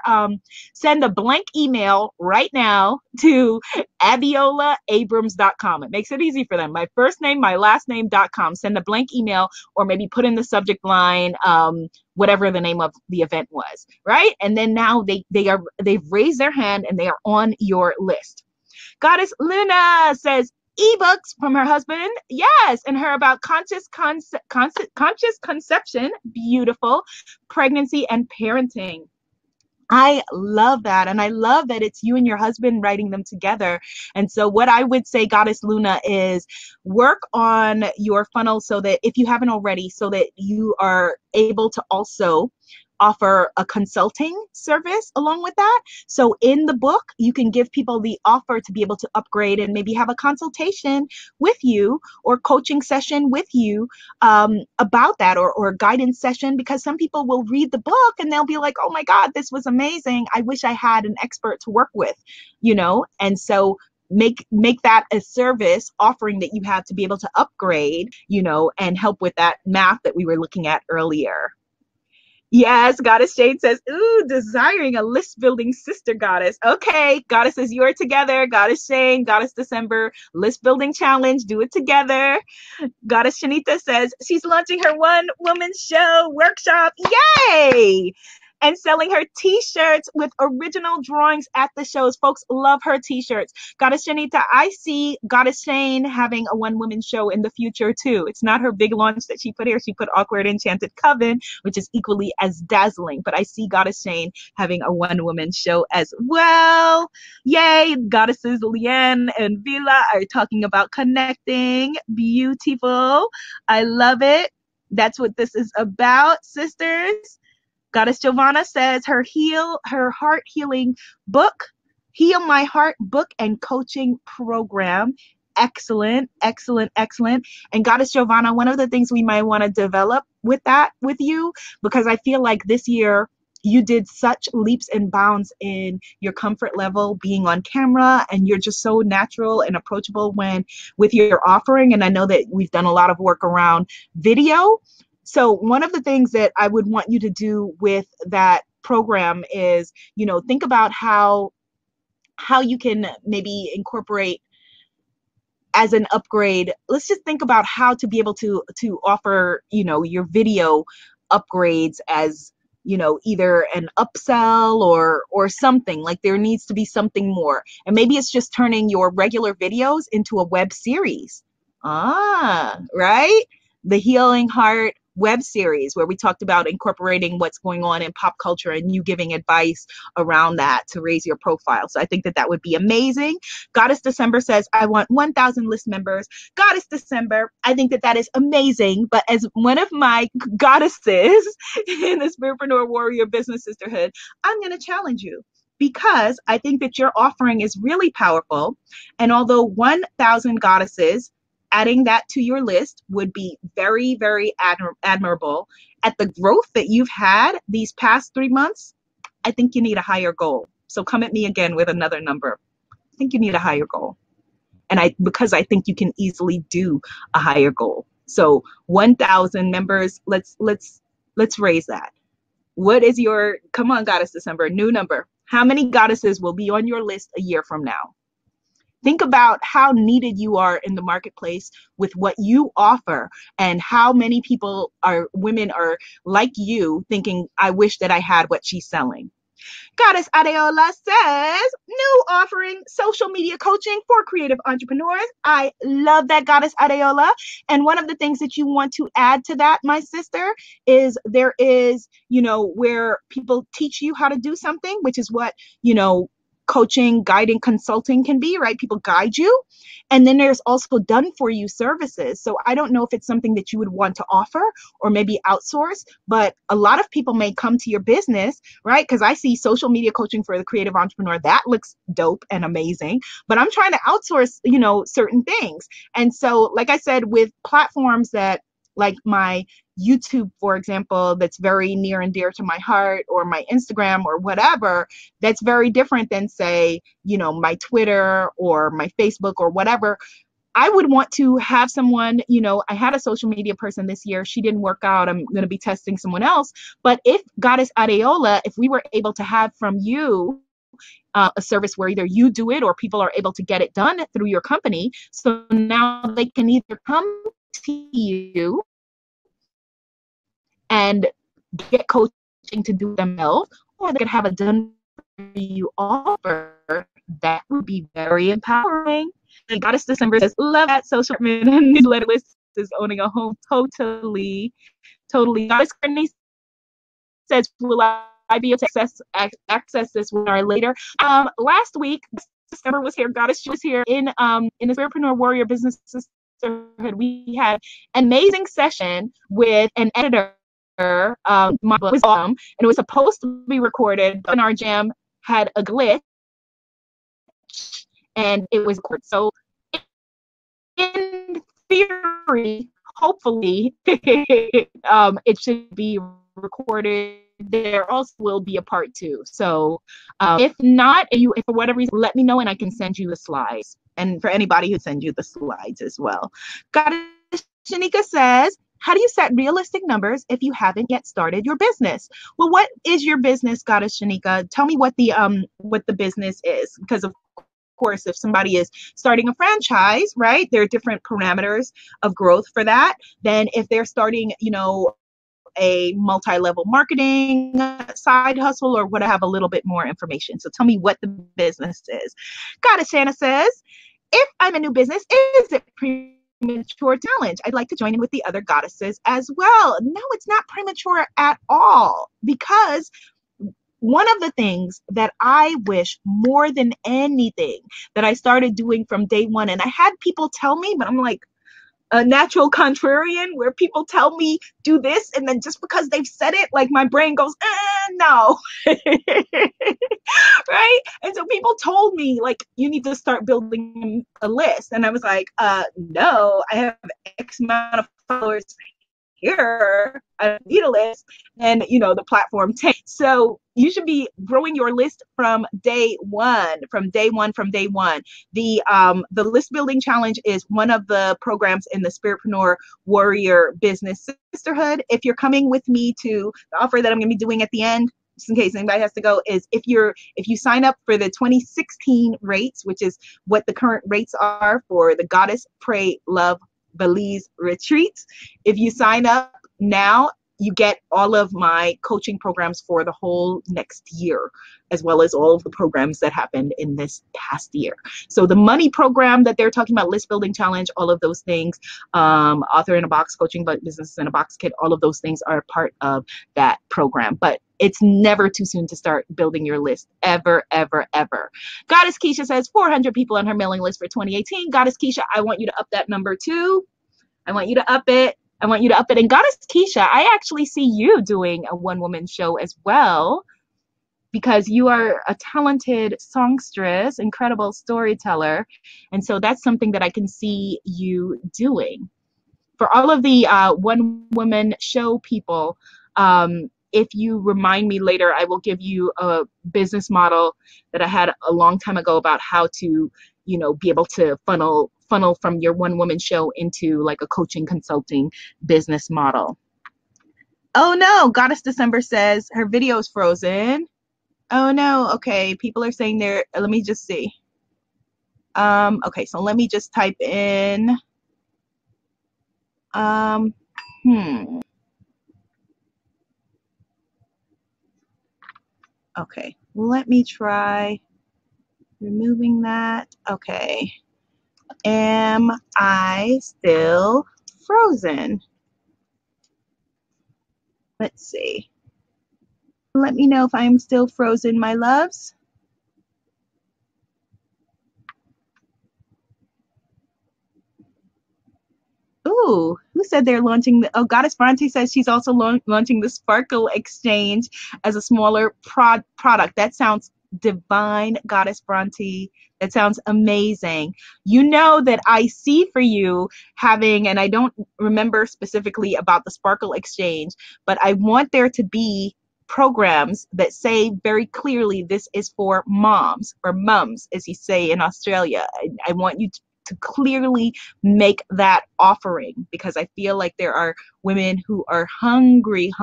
send a blank email right now to abiolaabrams.com. It makes it easy for them. My first name, my last name.com. Send a blank email, or maybe put in the subject line, whatever the name of the event was, right? And then now they've raised their hand and they are on your list. Goddess Luna says, ebooks from her husband. Yes. And her about conscious conception. Beautiful. Pregnancy and parenting. I love that. And I love that it's you and your husband writing them together. And so what I would say, Goddess Luna, is work on your funnel so that if you haven't already, so that you are able to also offer a consulting service along with that. So in the book, you can give people the offer to be able to upgrade and maybe have a consultation with you or coaching session with you about that, or a guidance session, because some people will read the book and they'll be like, oh my God, this was amazing. I wish I had an expert to work with, and so make that a service offering that you have to be able to upgrade, and help with that math that we were looking at earlier. Yes, Goddess Shade says, ooh, desiring a list building sister goddess. Okay, goddesses, you are together. Goddess Shane, Goddess December, list building challenge, do it together. Goddess Shanita says she's launching her one-woman show workshop. Yay! And selling her t-shirts with original drawings at the shows. Folks love her t-shirts. Goddess Shanita, I see Goddess Shane having a one-woman show in the future too. It's not her big launch that she put here. She put Awkward Enchanted Coven, which is equally as dazzling. But I see Goddess Shane having a one-woman show as well. Yay! Goddesses Leanne and Vila are talking about connecting. Beautiful. I love it. That's what this is about, sisters. Goddess Giovanna says her heart healing book, Heal My Heart book and coaching program. Excellent, excellent, excellent. And Goddess Giovanna, one of the things we might want to develop with you, because I feel like this year you did such leaps and bounds in your comfort level being on camera, and you're just so natural and approachable with your offering. And I know that we've done a lot of work around video. So one of the things that I would want you to do with that program is, think about how you can maybe incorporate as an upgrade. Let's just think about how to be able to offer, your video upgrades as, either an upsell or something. Like there needs to be something more. And maybe it's just turning your regular videos into a web series. Right? The Healing Heart web series where we talked about incorporating what's going on in pop culture and you giving advice around that to raise your profile. So I think that that would be amazing. Goddess December says, I want 1,000 list members. Goddess December, I think that that is amazing. But as one of my goddesses in the Spiritpreneur Warrior Business Sisterhood, I'm going to challenge you, because I think that your offering is really powerful. And although 1,000 goddesses, adding that to your list would be very, very admirable. At the growth that you've had these past 3 months, I think you need a higher goal. So come at me again with another number. I think you need a higher goal. And because I think you can easily do a higher goal. So 1,000 members, let's raise that. What is your, come on, Goddess December, new number. How many goddesses will be on your list a year from now? Think about how needed you are in the marketplace with what you offer, and how many women are like you thinking, I wish that I had what she's selling. Goddess Adeola says, new offering, social media coaching for creative entrepreneurs. I love that, Goddess Adeola. And one of the things that you want to add to that, my sister, is there is, where people teach you how to do something, which is what, coaching, guiding, consulting can be, right? People guide you. And then there's also done for you services. So I don't know if it's something that you would want to offer or maybe outsource, but a lot of people may come to your business, right? Because I see social media coaching for the creative entrepreneur. That looks dope and amazing, but I'm trying to outsource, certain things. And so, like I said, with platforms that, like my YouTube, for example, that's very near and dear to my heart, or my Instagram or whatever, that's very different than, say, my Twitter or my Facebook or whatever. I would want to have someone, I had a social media person this year. She didn't work out. I'm going to be testing someone else. But if Goddess Adeola, if we were able to have from you a service where either you do it or people are able to get it done through your company, so now they can either come to you and get coaching to do themselves, or they could have a done for you offer. That would be very empowering. And Goddess December says, love that social media newsletter list is owning a home. Totally. Goddess Courtney says, will I be able to access this webinar later? Last week, December was here. Goddess, she was here in the Spiritpreneur Warrior Business Sisterhood. We had an amazing session with an editor. My book was awesome, and it was supposed to be recorded, but our jam had a glitch, and it was recorded. So, in theory, hopefully, it should be recorded. There also will be a part 2. So, if not, if for whatever reason, let me know, and I can send you the slides. And for anybody who sends you the slides as well. Goddess Shanika says, how do you set realistic numbers if you haven't yet started your business? Well, what is your business, Goddess Shanika? Tell me what the business is, because of course, if somebody is starting a franchise, right, there are different parameters of growth for that. Then if they're starting, a multi-level marketing side hustle or what, I have a little bit more information. So tell me what the business is. Goddess Shanna says, if I'm a new business, is it premature challenge? I'd like to join in with the other goddesses as well. No, it's not premature at all, because one of the things that I wish more than anything that I started doing from day one, and I had people tell me, but I'm like a natural contrarian, where people tell me do this, and then just because they've said it, like my brain goes, no. Right? And so people told me, like, you need to start building a list. And I was like, no, I have X amount of followers here. I don't need a list. And, the platform takes. So you should be growing your list from day one. The list building challenge is one of the programs in the Spiritpreneur Warrior Business Sisterhood. If you're coming with me to the offer that I'm going to be doing at the end, just in case anybody has to go, is if you sign up for the 2016 rates, which is what the current rates are for the Goddess Pray Love Belize retreats. If you sign up now you get all of my coaching programs for the whole next year, as well as all of the programs that happened in this past year. So the money program that they're talking about, list building challenge, all of those things, author in a box, coaching business in a box kit, all of those things are part of that program. But it's never too soon to start building your list, ever, ever, ever. Goddess Keisha says 400 people on her mailing list for 2018. Goddess Keisha, I want you to up that number too. I want you to up it. I want you to up it. And Goddess Keisha, I actually see you doing a one-woman show as well, because you are a talented songstress, incredible storyteller. And so that's something that I can see you doing. For all of the one-woman show people, if you remind me later, I will give you a business model that I had a long time ago about how to, you know, be able to funnel from your one-woman show into like a coaching consulting business model. Oh no, Goddess December says her video is frozen. Oh no, okay, people are saying they're, let me just see. Okay, so let me just type in, okay, let me try removing that. Okay, am I still frozen? Let's see. Let me know if I'm still frozen, my loves. Ooh, who said they're launching the, oh, Goddess Bronte says she's also launching the Sparkle Exchange as a smaller product. That sounds divine, Goddess Bronte. That sounds amazing. You know that I see for you having, and I don't remember specifically about the Sparkle Exchange, but I want there to be programs that say very clearly this is for moms, or mums, as you say in Australia. I want you to clearly make that offering, because I feel like there are women who are hungry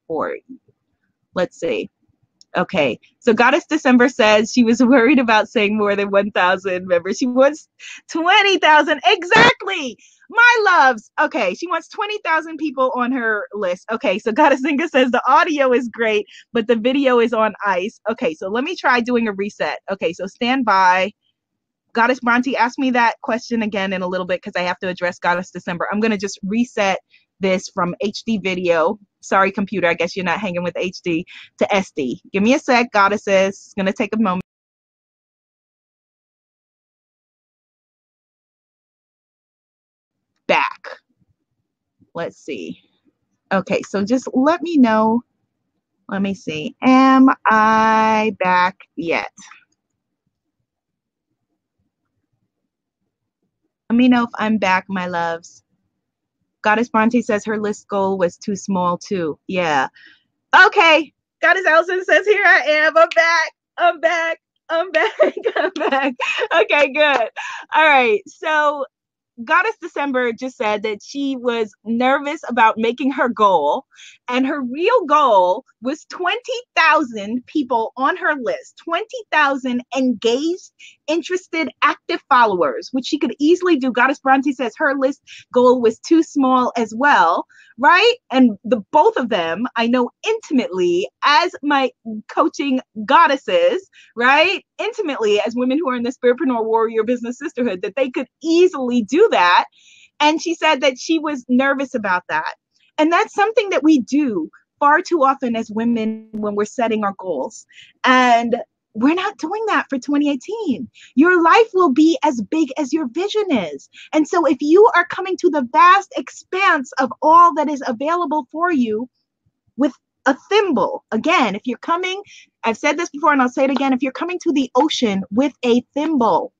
for it. Let's see. Okay, so Goddess December says she was worried about saying more than 1,000 members. She wants 20,000. Exactly, my loves. Okay, she wants 20,000 people on her list. Okay, so Goddess Inga says the audio is great, but the video is on ice. Okay, so let me try doing a reset. Okay, so stand by. Goddess Bronte, ask me that question again in a little bit, because I have to address Goddess December. I'm going to just reset this from HD video. Sorry, computer, I guess you're not hanging with HD, to SD. Give me a sec, goddesses. It's going to take a moment. Back. Let's see. Okay, so just let me know. Let me see. Am I back yet? Let me know if I'm back, my loves. Goddess Bronte says her list goal was too small too. Yeah. Okay. Goddess Allison says, here I am. I'm back. I'm back. I'm back. I'm back. Okay, good. All right. So Goddess December just said that she was nervous about making her goal, and her real goal was 20,000 people on her list, 20,000 engaged, interested, active followers, which she could easily do. Goddess Bronte says her list goal was too small as well, right? And the both of them I know intimately as my coaching goddesses, right? Intimately as women who are in the Spiritpreneur Warrior Business Sisterhood, that they could easily do that. And she said that she was nervous about that. And that's something that we do far too often as women when we're setting our goals. And we're not doing that for 2018. Your life will be as big as your vision is. And so if you are coming to the vast expanse of all that is available for you with a thimble, again, if you're coming, I've said this before and I'll say it again, if you're coming to the ocean with a thimble,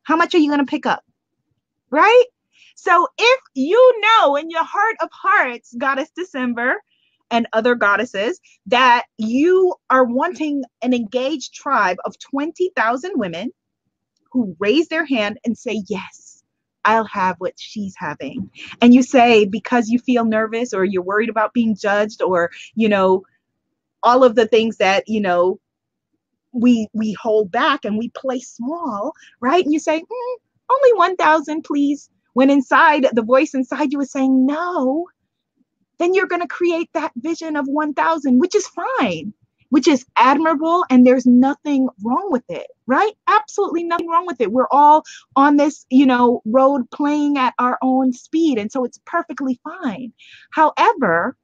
how much are you going to pick up? Right? So if you know in your heart of hearts, Goddess December and other goddesses, that you are wanting an engaged tribe of 20,000 women who raise their hand and say, yes, I'll have what she's having. And you say, because you feel nervous or you're worried about being judged, or, you know, all of the things that, you know, we hold back and we play small, right? And you say, only 1,000, please. When inside, the voice inside you is saying, no, then you're going to create that vision of 1,000, which is fine, which is admirable. And there's nothing wrong with it, right? Absolutely nothing wrong with it. We're all on this, road playing at our own speed. And so it's perfectly fine. However,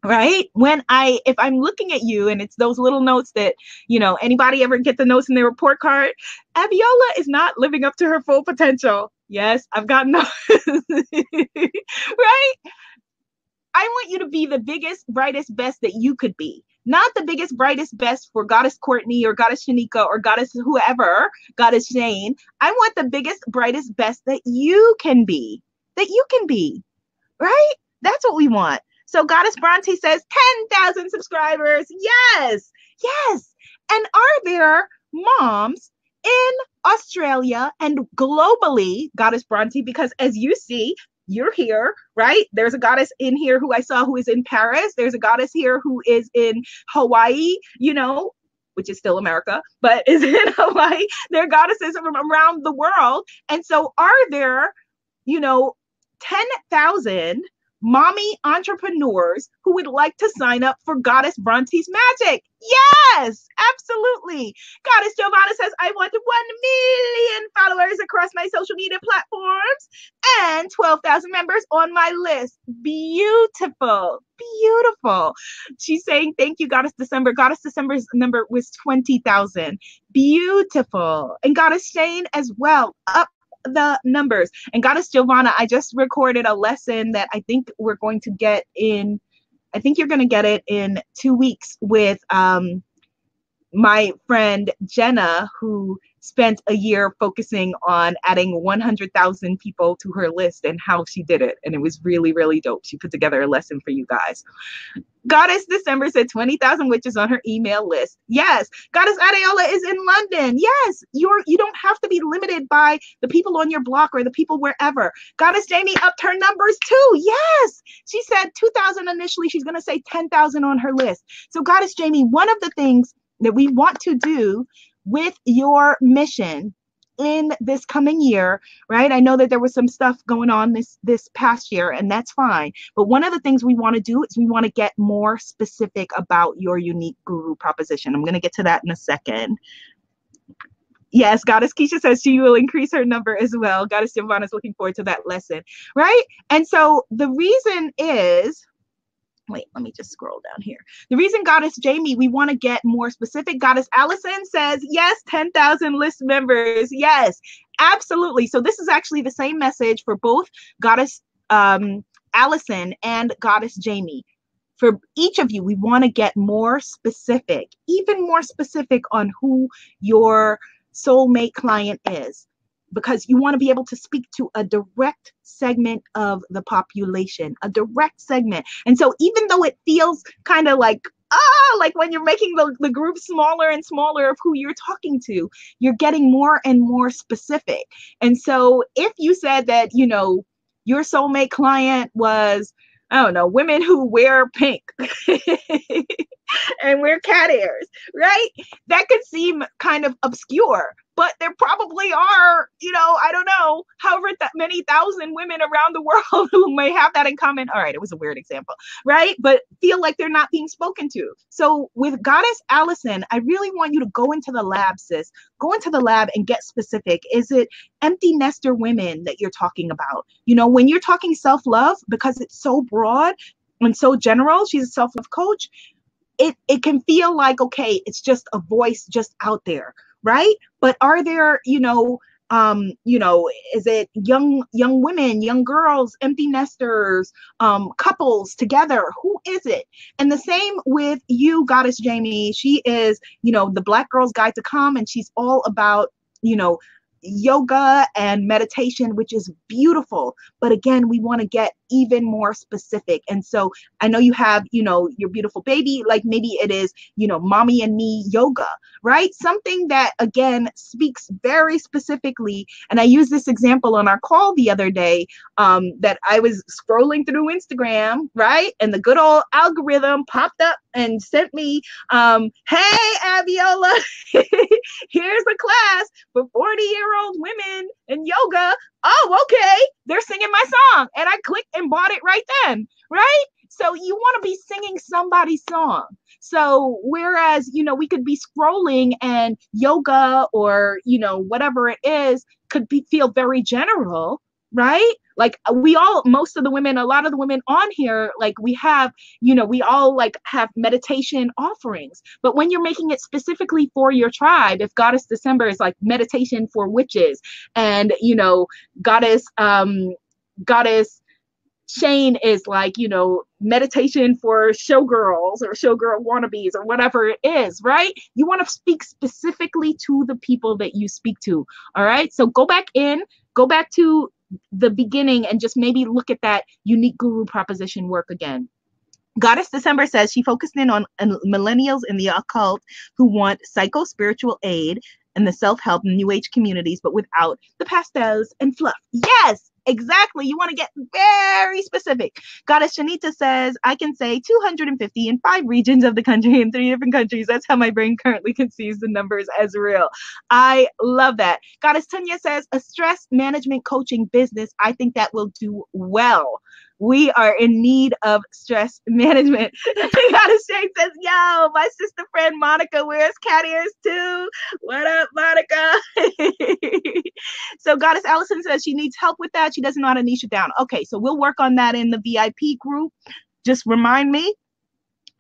right, if I'm looking at you and it's those little notes that, anybody ever get the notes in their report card, Abiola is not living up to her full potential. Yes, I've got notes. Right? I want you to be the biggest, brightest, best that you could be. Not the biggest, brightest, best for Goddess Courtney or Goddess Shanika or Goddess whoever, Goddess Jane. I want the biggest, brightest, best that you can be. That you can be. Right? That's what we want. So Goddess Bronte says 10,000 subscribers. Yes. Yes. And are there moms in Australia and globally, Goddess Bronte, because as you see, you're here, right? There's a goddess in here who I saw who is in Paris. There's a goddess here who is in Hawaii, which is still America, but is in Hawaii. There are goddesses from around the world. And so are there, 10,000 mommy entrepreneurs who would like to sign up for Goddess Bronte's Magic? Yes, absolutely. Goddess Giovanna says, I want 1 million followers across my social media platforms and 12,000 members on my list. Beautiful, beautiful. She's saying, thank you, Goddess December. Goddess December's number was 20,000. Beautiful. And Goddess Shane as well, up the numbers. And Goddess Giovanna, I just recorded a lesson that I think we're going to get in, I think you're going to get it in 2 weeks with my friend Jenna, who spent a year focusing on adding 100,000 people to her list and how she did it. And it was really, really dope. She put together a lesson for you guys. Goddess December said 20,000 witches on her email list. Yes. Goddess Adeola is in London. Yes. You don't have to be limited by the people on your block or the people wherever. Goddess Jamie upped her numbers too. Yes. She said 2,000 initially. She's going to say 10,000 on her list. So Goddess Jamie, one of the things that we want to do with your mission in this coming year, right? I know that there was some stuff going on this past year, and that's fine. But one of the things we want to do is we want to get more specific about your unique guru proposition. I'm going to get to that in a second. Yes, Goddess Keisha says she will increase her number as well. Goddess Giovanna is looking forward to that lesson, right? And so the reason is, wait, let me just scroll down here. The reason, Goddess Jamie, we want to get more specific. Goddess Allison says, yes, 10,000 list members. Yes, absolutely. So this is actually the same message for both Goddess Allison and Goddess Jamie. For each of you, we want to get more specific, even more specific on who your soulmate client is, because you want to be able to speak to a direct segment of the population, a direct segment. And so even though it feels kind of like when you're making the group smaller and smaller of who you're talking to, you're getting more and more specific. And so if you said that, your soulmate client was, I don't know, women who wear pink and wear cat ears, right? That could seem kind of obscure, but there probably are, I don't know, however many thousand women around the world who may have that in common. All right, it was a weird example, right? But feel like they're not being spoken to. So with Goddess Allison, I really want you to go into the lab, sis. Go into the lab and get specific. Is it empty nester women that you're talking about? When you're talking self-love, because it's so broad and so general, she's a self-love coach, it can feel like, okay, it's just a voice just out there, right? But are there, is it young women, young girls, empty nesters, couples together? Who is it? And the same with you, Goddess Jamie. She is, the Black Girl's Guide to Calm, and she's all about, yoga and meditation, which is beautiful. But again, we want to get even more specific. And so I know you have, your beautiful baby, like maybe it is, mommy and me yoga, right? Something that, again, speaks very specifically. And I used this example on our call the other day, that I was scrolling through Instagram, right? And the good old algorithm popped up and sent me, hey, Abiola, here's a class for 40-year-old women in yoga. Oh, okay. They're singing my song. And I clicked and bought it right then, right? So you want to be singing somebody's song. So whereas, we could be scrolling and yoga or, whatever it is could feel very general, right? Like most of the women, a lot of the women on here, like we have, we all like have meditation offerings. But when you're making it specifically for your tribe, if Goddess December is like meditation for witches, and, goddess Shane is like, meditation for showgirls or showgirl wannabes or whatever it is, right? You want to speak specifically to the people that you speak to. All right. So go back to the beginning and just maybe look at that unique guru proposition work again. Goddess December says she focused in on millennials in the occult who want psycho-spiritual aid and the self-help and new age communities, but without the pastels and fluff. Yes, exactly. You want to get very specific. Goddess Shanita says, I can say 250 in 5 regions of the country in 3 different countries. That's how my brain currently conceives the numbers as real. I love that. Goddess Tanya says, a stress management coaching business. I think that will do well. We are in need of stress management. Goddess Shane says, yo, my sister friend Monica wears cat ears too. What up, Monica? So Goddess Allison says she needs help with that. She doesn't know how to niche it down. Okay, so we'll work on that in the VIP group. Just remind me.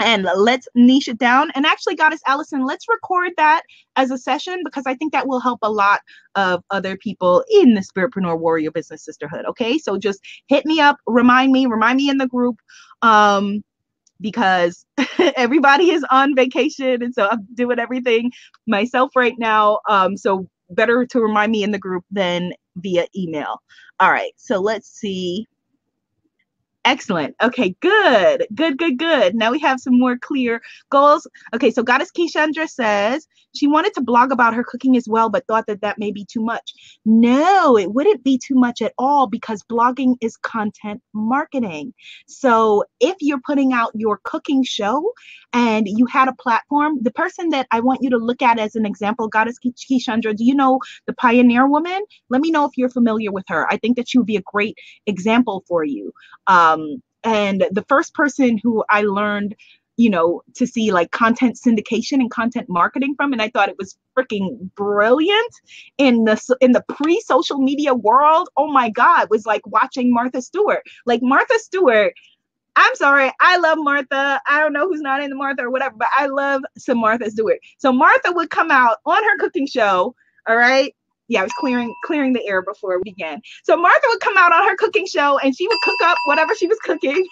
And let's niche it down. And actually, Goddess Allison, let's record that as a session because I think that will help a lot of other people in the Spiritpreneur Warrior Business Sisterhood. Okay, so just hit me up, remind me in the group, because everybody is on vacation, and so I'm doing everything myself right now. So better to remind me in the group than via email. All right, so let's see. Excellent. Okay, good. Now we have some more clear goals. Okay, so Goddess Kishandra says she wanted to blog about her cooking as well, but thought that may be too much. No, it wouldn't be too much at all because blogging is content marketing. So if you're putting out your cooking show and you had a platform, the person that I want you to look at as an example, Goddess Kishandra, do you know the Pioneer Woman? Let me know if you're familiar with her. I think that she would be a great example for you. And the first person who I learned, to see like content syndication and content marketing from, and I thought it was freaking brilliant in the pre-social media world. Oh my God, was like watching Martha Stewart. Like Martha Stewart, I'm sorry, I love Martha. I don't know who's not into Martha or whatever, but I love some Martha Stewart. So Martha would come out on her cooking show, all right? Yeah, I was clearing the air before we began. So Martha would come out on her cooking show and she would cook up whatever she was cooking.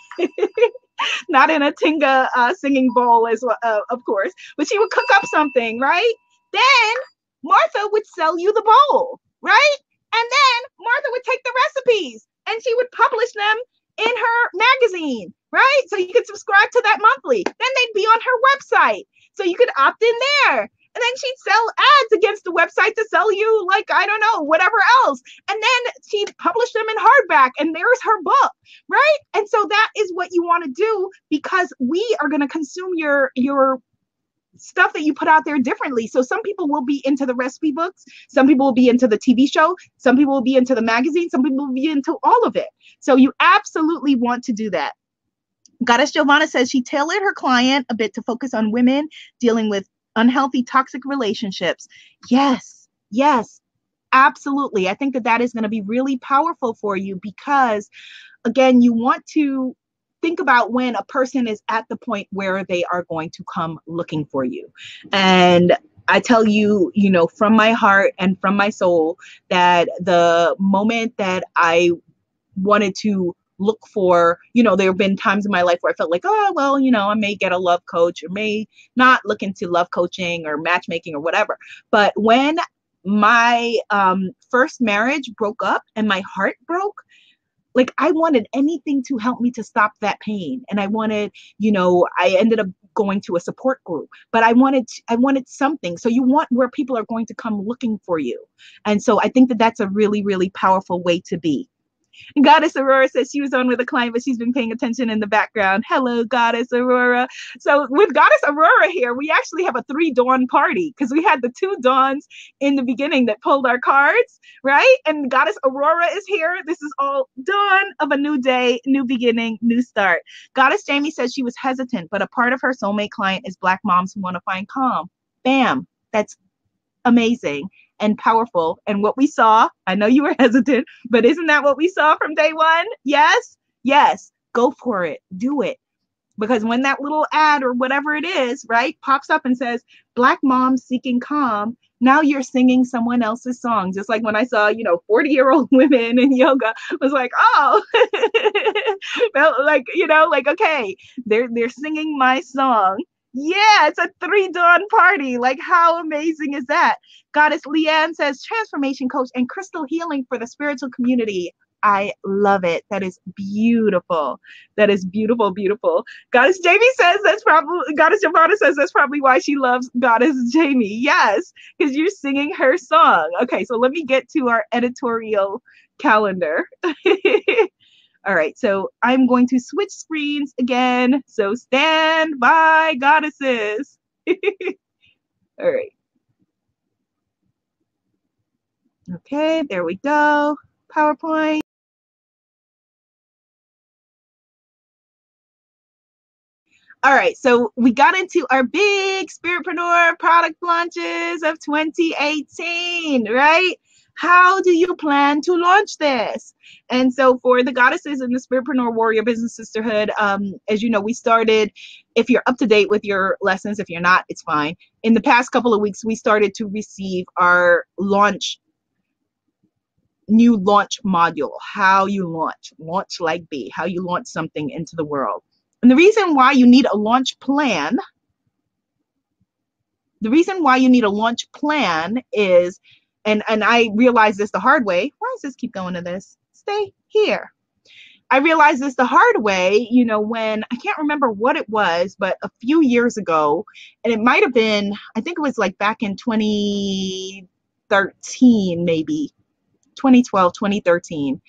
Not in a Tinga singing bowl, of course, but she would cook up something, right? Then Martha would sell you the bowl, right? And then Martha would take the recipes and she would publish them in her magazine, right? So you could subscribe to that monthly. Then they'd be on her website. So you could opt in there. And then she'd sell ads against the website to sell you, like, I don't know, whatever else. And then she'd publish them in hardback, and there's her book, right? And so that is what you want to do because we are going to consume your stuff that you put out there differently. So some people will be into the recipe books. Some people will be into the TV show. Some people will be into the magazine. Some people will be into all of it. So you absolutely want to do that. Goddess Giovanna says she tailored her client a bit to focus on women dealing with unhealthy, toxic relationships. Yes, absolutely. I think that is going to be really powerful for you because, again, you want to think about when a person is at the point where they are going to come looking for you. And I tell you, from my heart and from my soul that the moment that I wanted to look for, there have been times in my life where I felt like, oh, well, I may get a love coach or may not look into love coaching or matchmaking or whatever. But when my first marriage broke up and my heart broke, like I wanted anything to help me to stop that pain. And I wanted, I ended up going to a support group, but I wanted something. So you want where people are going to come looking for you. And so I think that that's a really, really powerful way to be. Goddess Aurora says she was on with a client, but she's been paying attention in the background. Hello, Goddess Aurora. So with Goddess Aurora here, we actually have a 3 dawn party because we had the 2 dawns in the beginning that pulled our cards, right? And Goddess Aurora is here. This is all dawn of a new day, new beginning, new start. Goddess Jamie says she was hesitant, but a part of her soulmate client is Black moms who want to find calm. Bam. That's amazing and powerful. And what we saw, I know you were hesitant, but isn't that what we saw from day one? Yes? Yes. Go for it. Do it. Because when that little ad or whatever it is, right, pops up and says, Black moms seeking calm, now you're singing someone else's song. Just like when I saw, 40-year-old women in yoga, I was like, oh, okay, they're singing my song. Yeah, it's a 3 dawn party. Like, how amazing is that? Goddess Leanne says, transformation coach and crystal healing for the spiritual community. I love it. That is beautiful. That is beautiful, beautiful. Goddess Jamie says Goddess Giovanna says that's probably why she loves Goddess Jamie. Yes, because you're singing her song. Okay, so let me get to our editorial calendar. All right, so I'm going to switch screens again. So stand by, goddesses. All right. Okay, there we go. PowerPoint. All right, so we got into our big Spiritpreneur product launches of 2018, right? How do you plan to launch this? And so for the goddesses in the Spiritpreneur Warrior Business Sisterhood, as you know, we started, if you're up to date with your lessons, if you're not, it's fine. In the past couple of weeks, we started to receive our new launch module, how you launch like bee, how you launch something into the world. And the reason why you need a launch plan, is, and I realized this the hard way. Why does this keep going to this? Stay here. I realized this the hard way, when, I can't remember what it was, but a few years ago, and it might have been, I think it was like back in 2013, maybe 2012, 2013,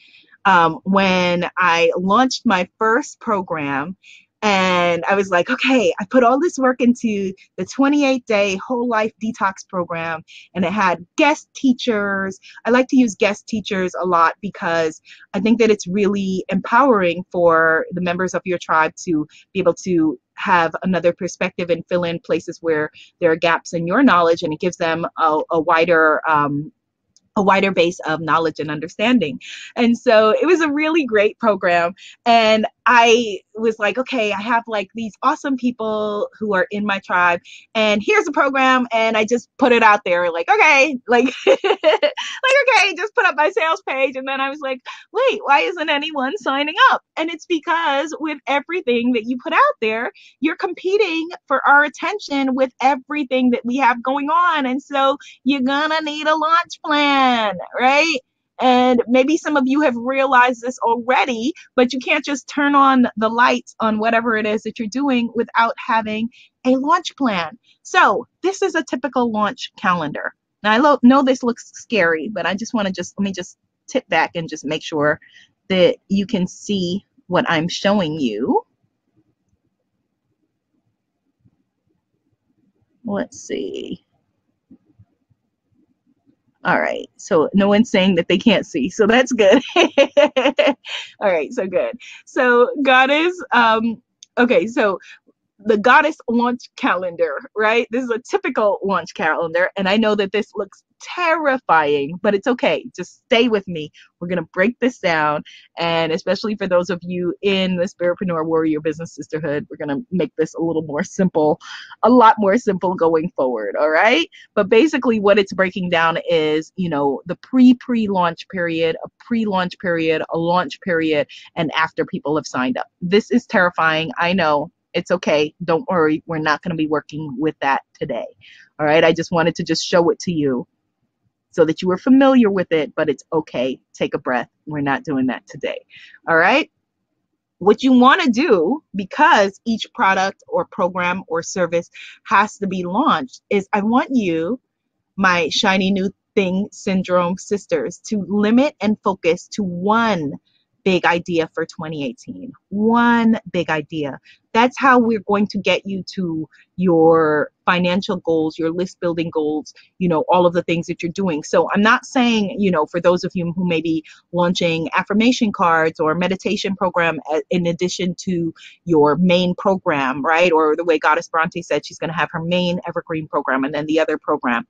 when I launched my first program. And I was like, okay, I put all this work into the 28-day whole life detox program, and it had guest teachers. I like to use guest teachers a lot because I think that it's really empowering for the members of your tribe to be able to have another perspective and fill in places where there are gaps in your knowledge, and it gives them a wider base of knowledge and understanding. And so it was a really great program. And I was like, okay, I have like these awesome people who are in my tribe, and here's a program. And I just put it out there like, okay, okay, just put up my sales page. And then I was like, wait, why isn't anyone signing up? And it's because with everything that you put out there, you're competing for our attention with everything that we have going on. And so you're gonna need a launch plan, right? And maybe some of you have realized this already, but you can't just turn on the lights on whatever it is that you're doing without having a launch plan. So this is a typical launch calendar. Now I know this looks scary, but I just want to let me just tip back and just make sure that you can see what I'm showing you. Let's see. All right, so no one's saying that they can't see, so that's good. All right, so good. So goddess, okay, so the goddess launch calendar, right? This is a typical launch calendar, and I know that this looks terrifying, but it's okay. Just stay with me. We're going to break this down, and especially for those of you in the Spiritpreneur Warrior Business Sisterhood, we're going to make this a little more simple, a lot more simple going forward, all right? But basically what it's breaking down is, the pre-launch period, a pre-launch period, a launch period, and after people have signed up. This is terrifying, I know. It's okay. Don't worry. We're not going to be working with that today. All right. I just wanted to just show it to you so that you were familiar with it, but it's okay. Take a breath. We're not doing that today. All right. What you want to do, because each product or program or service has to be launched, is I want you, my shiny new thing syndrome sisters, to limit and focus to one big idea for 2018. One big idea. That's how we're going to get you to your financial goals, your list building goals, all of the things that you're doing. So I'm not saying, for those of you who may be launching affirmation cards or meditation program in addition to your main program, right? Or the way Goddess Bronte said, she's going to have her main evergreen program and then the other program.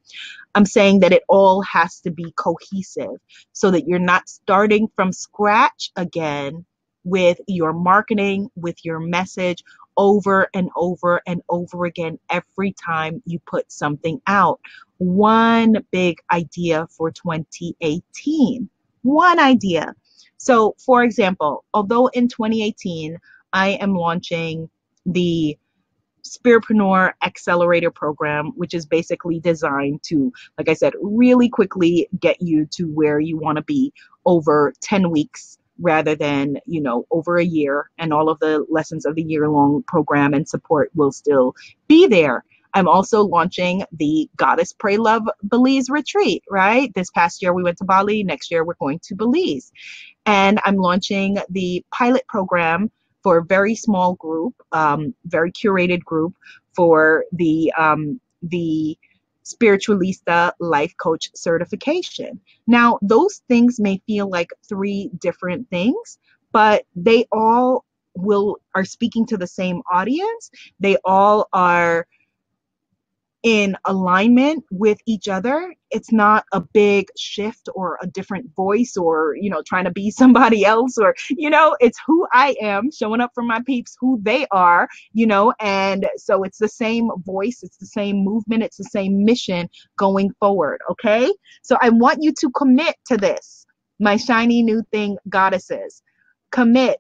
I'm saying that it all has to be cohesive so that you're not starting from scratch again with your marketing, with your message over and over and over again every time you put something out. One big idea for 2018. One idea. So, for example, although in 2018, I am launching the Spiritpreneur Accelerator Program, which is basically designed to, like I said, really quickly get you to where you want to be over 10 weeks rather than, over a year. And all of the lessons of the year-long program and support will still be there. I'm also launching the Goddess Pray Love Belize retreat, right? This past year we went to Bali. Next year we're going to Belize. And I'm launching the pilot program for a very small group, very curated group for the Spiritualista Life Coach certification. Now, those things may feel like three different things, but they all are speaking to the same audience. They all are in alignment with each other. It's not a big shift or a different voice or, trying to be somebody else or, it's who I am showing up for my peeps, who they are, and so it's the same voice, it's the same movement, it's the same mission going forward. Okay. So I want you to commit to this, my shiny new thing goddesses. Commit.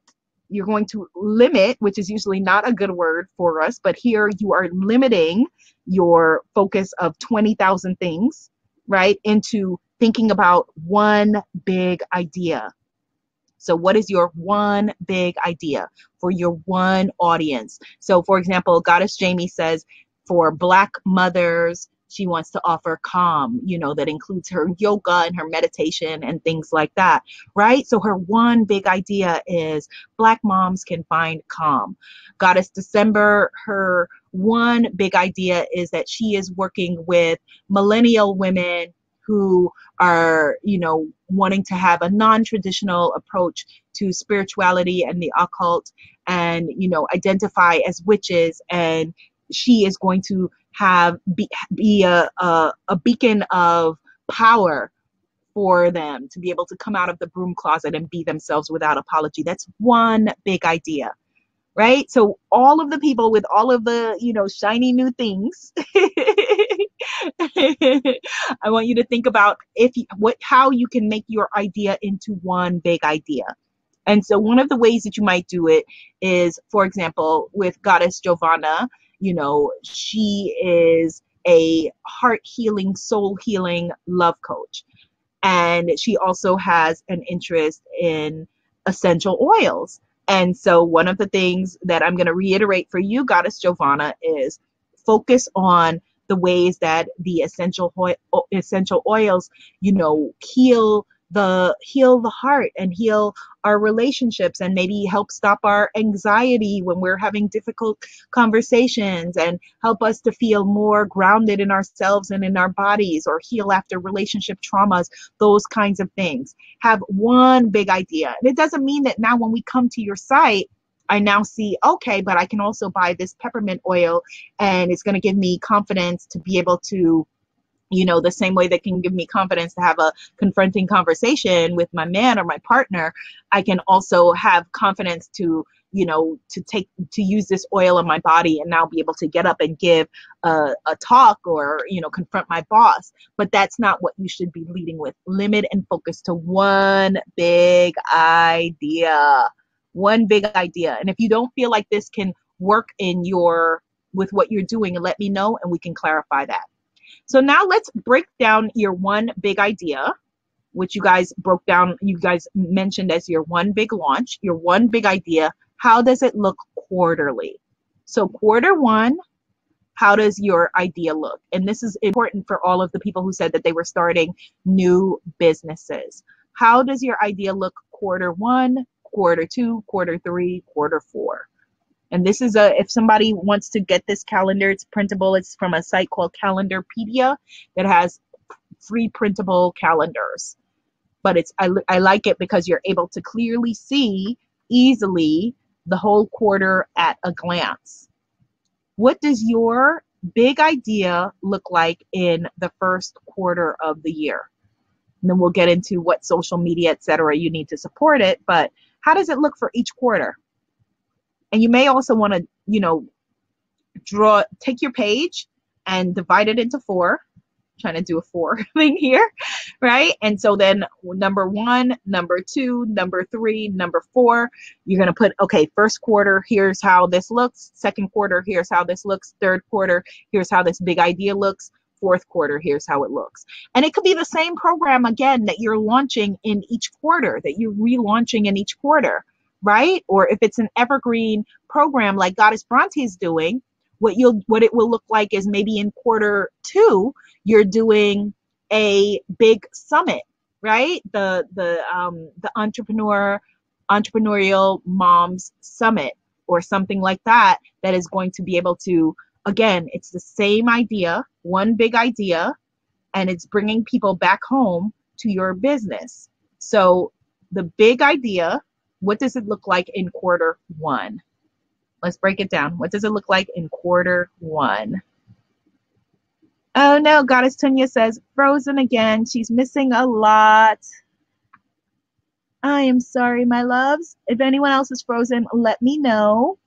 You're going to limit, which is usually not a good word for us, but here you are limiting your focus of 20,000 things, right, into thinking about one big idea. So what is your one big idea for your one audience? So for example, Goddess Jamie says for Black mothers, she wants to offer calm, that includes her yoga and her meditation and things like that, right? So her one big idea is Black moms can find calm. Goddess December, her one big idea is that she is working with millennial women who are, wanting to have a non-traditional approach to spirituality and the occult and, identify as witches. And she is going to be a beacon of power for them to be able to come out of the broom closet and be themselves without apology. That's one big idea, right? So all of the people with all of the, shiny new things, I want you to think about how you can make your idea into one big idea. And so one of the ways that you might do it is, for example, with Goddess Giovanna, she is a heart healing, soul healing love coach. And she also has an interest in essential oils. And so one of the things that I'm going to reiterate for you, Goddess Giovanna, is focus on the ways that the essential oils, heal the heart and heal our relationships and maybe help stop our anxiety when we're having difficult conversations and help us to feel more grounded in ourselves and in our bodies or heal after relationship traumas, those kinds of things. Have one big idea. And it doesn't mean that now when we come to your site, I now see, okay, but I can also buy this peppermint oil and it's going to give me confidence to be able to, the same way that can give me confidence to have a confronting conversation with my man or my partner, I can also have confidence to use this oil on my body and now be able to get up and give a talk or, confront my boss. But that's not what you should be leading with. Limit and focus to one big idea. One big idea. And if you don't feel like this can work with what you're doing, let me know and we can clarify that. So now let's break down your one big idea, which you guys mentioned as your one big launch, your one big idea. How does it look quarterly? So quarter one, how does your idea look? And this is important for all of the people who said that they were starting new businesses. How does your idea look quarter one, quarter 2, quarter 3, quarter 4. And this is if somebody wants to get this calendar, it's printable. It's from a site called Calendarpedia that has free printable calendars. But I like it because you're able to clearly see easily the whole quarter at a glance. What does your big idea look like in the first quarter of the year? And then we'll get into what social media, etc. you need to support it. But how does it look for each quarter? And you may also want to take your page and divide it into 4. Trying to do a 4 thing here, right? And so then number 1, number 2, number 3, number 4, you're going to put, okay, first quarter, here's how this looks. Second quarter, here's how this looks. Third quarter, here's how this big idea looks. Fourth quarter, here's how it looks. And it could be the same program again that you're launching in each quarter, that you're relaunching in each quarter, right? Or if it's an evergreen program like Goddess Bronte is doing, what it will look like is maybe in quarter 2, you're doing a big summit, right? The entrepreneurial moms summit or something like that is going to be able to, again, it's the same idea, one big idea, and it's bringing people back home to your business. So the big idea, what does it look like in quarter 1? Let's break it down. What does it look like in quarter 1? Oh no, Goddess Tunya says, frozen again. She's missing a lot. I am sorry, my loves. If anyone else is frozen, let me know.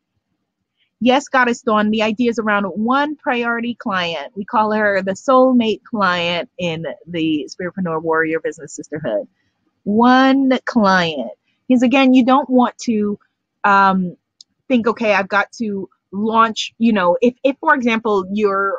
Yes, Goddess Dawn, the idea is around one priority client. We call her the soulmate client in the Spiritpreneur Warrior Business Sisterhood. One client. Because again, you don't want to think, okay, I've got to launch, if for example, your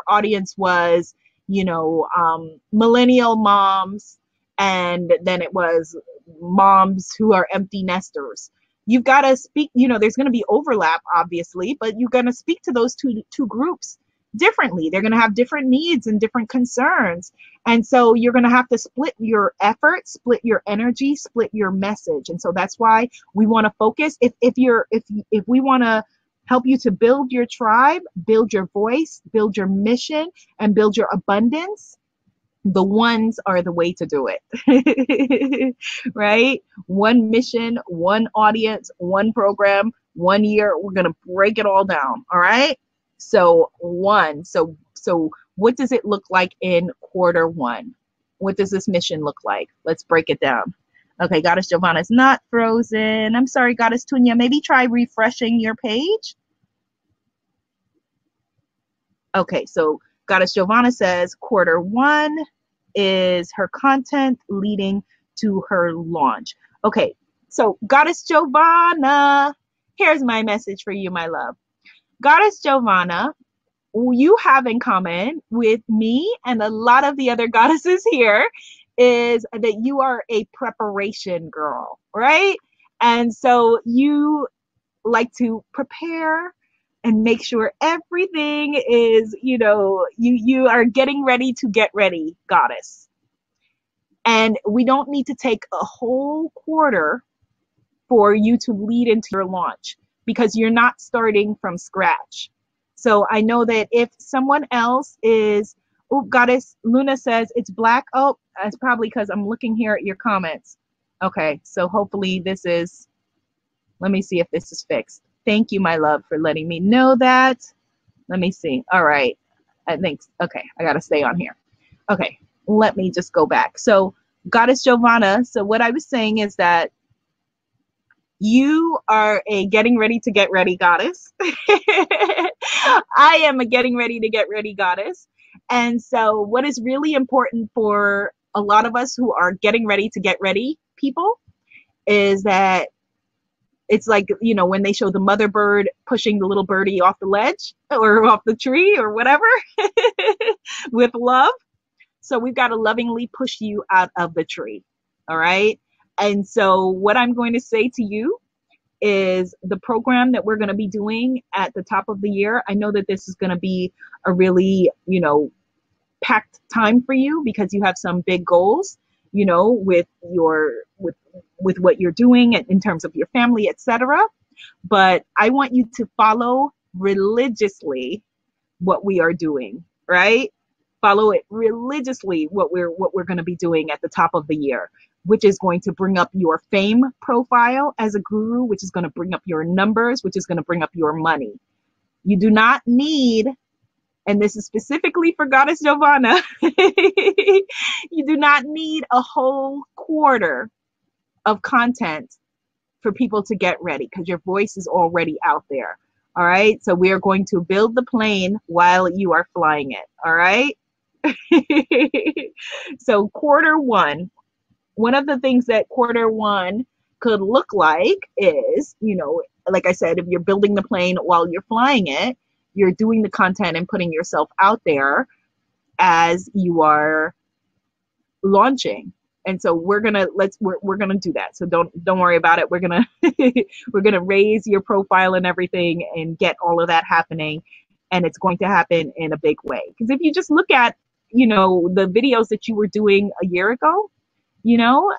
audience was, millennial moms, and then it was moms who are empty nesters. You've got to speak, there's going to be overlap, obviously, but you're going to speak to those two groups differently. They're going to have different needs and different concerns. And so you're going to have to split your effort, split your energy, split your message. And so that's why we want to focus. If we want to help you to build your tribe, build your voice, build your mission, and build your abundance, the ones are the way to do it, right? One mission, one audience, one program, 1 year. We're going to break it all down. All right. So so what does it look like in quarter 1? What does this mission look like? Let's break it down. Okay. Goddess Giovanna's not frozen. I'm sorry, Goddess Tunya, maybe try refreshing your page. Okay. So Goddess Giovanna says quarter 1 is her content leading to her launch. Okay, so Goddess Giovanna, here's my message for you, my love. Goddess Giovanna, you have in common with me and a lot of the other goddesses here is that you are a preparation girl, right? And so you like to prepare and make sure everything is, you are getting ready to get ready, goddess. And we don't need to take a whole quarter for you to lead into your launch because you're not starting from scratch. So I know that if someone else is, Goddess Luna says it's black. Oh, that's probably because I'm looking here at your comments. Okay, so hopefully this is, let me see if this is fixed. Thank you, my love, for letting me know that. Let me see. All right. I think, okay, I got to stay on here. Okay, let me just go back. So Goddess Giovanna, so what I was saying is that you are a getting ready to get ready goddess. I am a getting ready to get ready goddess. And so what is really important for a lot of us who are getting ready to get ready people is that it's like, when they show the mother bird pushing the little birdie off the ledge or off the tree or whatever with love. So we've got to lovingly push you out of the tree. All right. And so what I'm going to say to you is the program that we're going to be doing at the top of the year. I know that this is going to be a really, packed time for you because you have some big goals. you know, with what you're doing in terms of your family, etc. But I want you to follow religiously what we are doing, right? Follow it religiously what we're going to be doing at the top of the year, which is going to bring up your fame profile as a guru, which is going to bring up your numbers, which is going to bring up your money. You do not need, and this is specifically for Goddess Giovanna, you do not need a whole quarter of content for people to get ready, because your voice is already out there. All right. So we are going to build the plane while you are flying it. All right. So quarter 1, one of the things that quarter 1 could look like is, you know, like I said, if you're building the plane while you're flying it, you're doing the content and putting yourself out there as you are launching. And so we're gonna do that. So don't worry about it. We're gonna raise your profile and everything and get all of that happening, and it's going to happen in a big way. Because if you just look at, you know, the videos that you were doing a year ago, you know,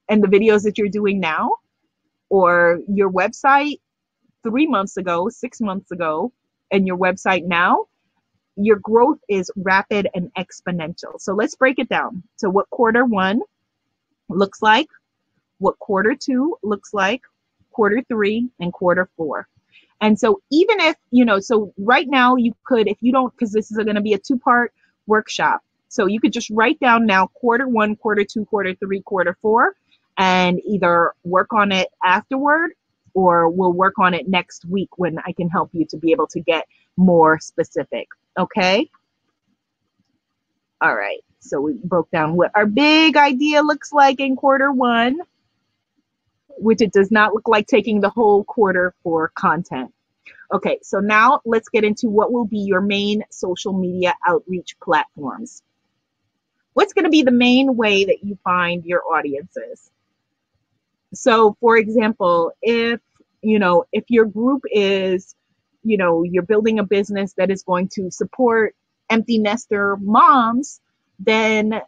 and the videos that you're doing now, or your website 3 months ago, 6 months ago, and your website now, your growth is rapid and exponential. So let's break it down. So what quarter 1 looks like, what quarter 2 looks like, quarter 3, and quarter 4. And so even if, you know, so right now you could, if you don't, because this is going to be a 2-part workshop. So you could just write down now quarter 1, quarter 2, quarter 3, quarter 4, and either work on it afterward, or we'll work on it next week when I can help you to be able to get more specific. Okay. All right. So we broke down what our big idea looks like in quarter 1, which it does not look like taking the whole quarter for content. Okay. So now let's get into what will be your main social media outreach platforms. What's going to be the main way that you find your audiences? So for example, if your group is, you know, you're building a business that is going to support empty nester moms, then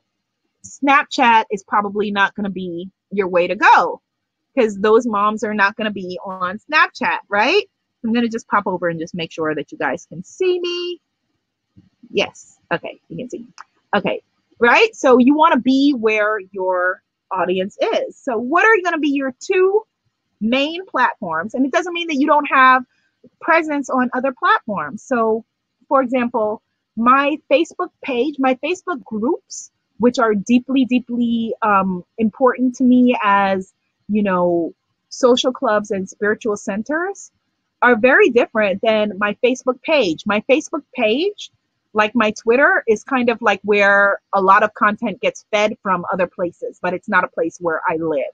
Snapchat is probably not going to be your way to go, because those moms are not going to be on Snapchat, right? I'm going to just pop over and just make sure that you guys can see me. Yes. Okay. You can see me. Okay. Right. So you want to be where your audience is. So what are going to be your 2 main platforms? And it doesn't mean that you don't have presence on other platforms. So for example, my Facebook page, my Facebook groups, which are deeply, deeply important to me as, you know, social clubs and spiritual centers, are very different than my Facebook page. My Facebook page, like my Twitter, is kind of like where a lot of content gets fed from other places, but it's not a place where I live,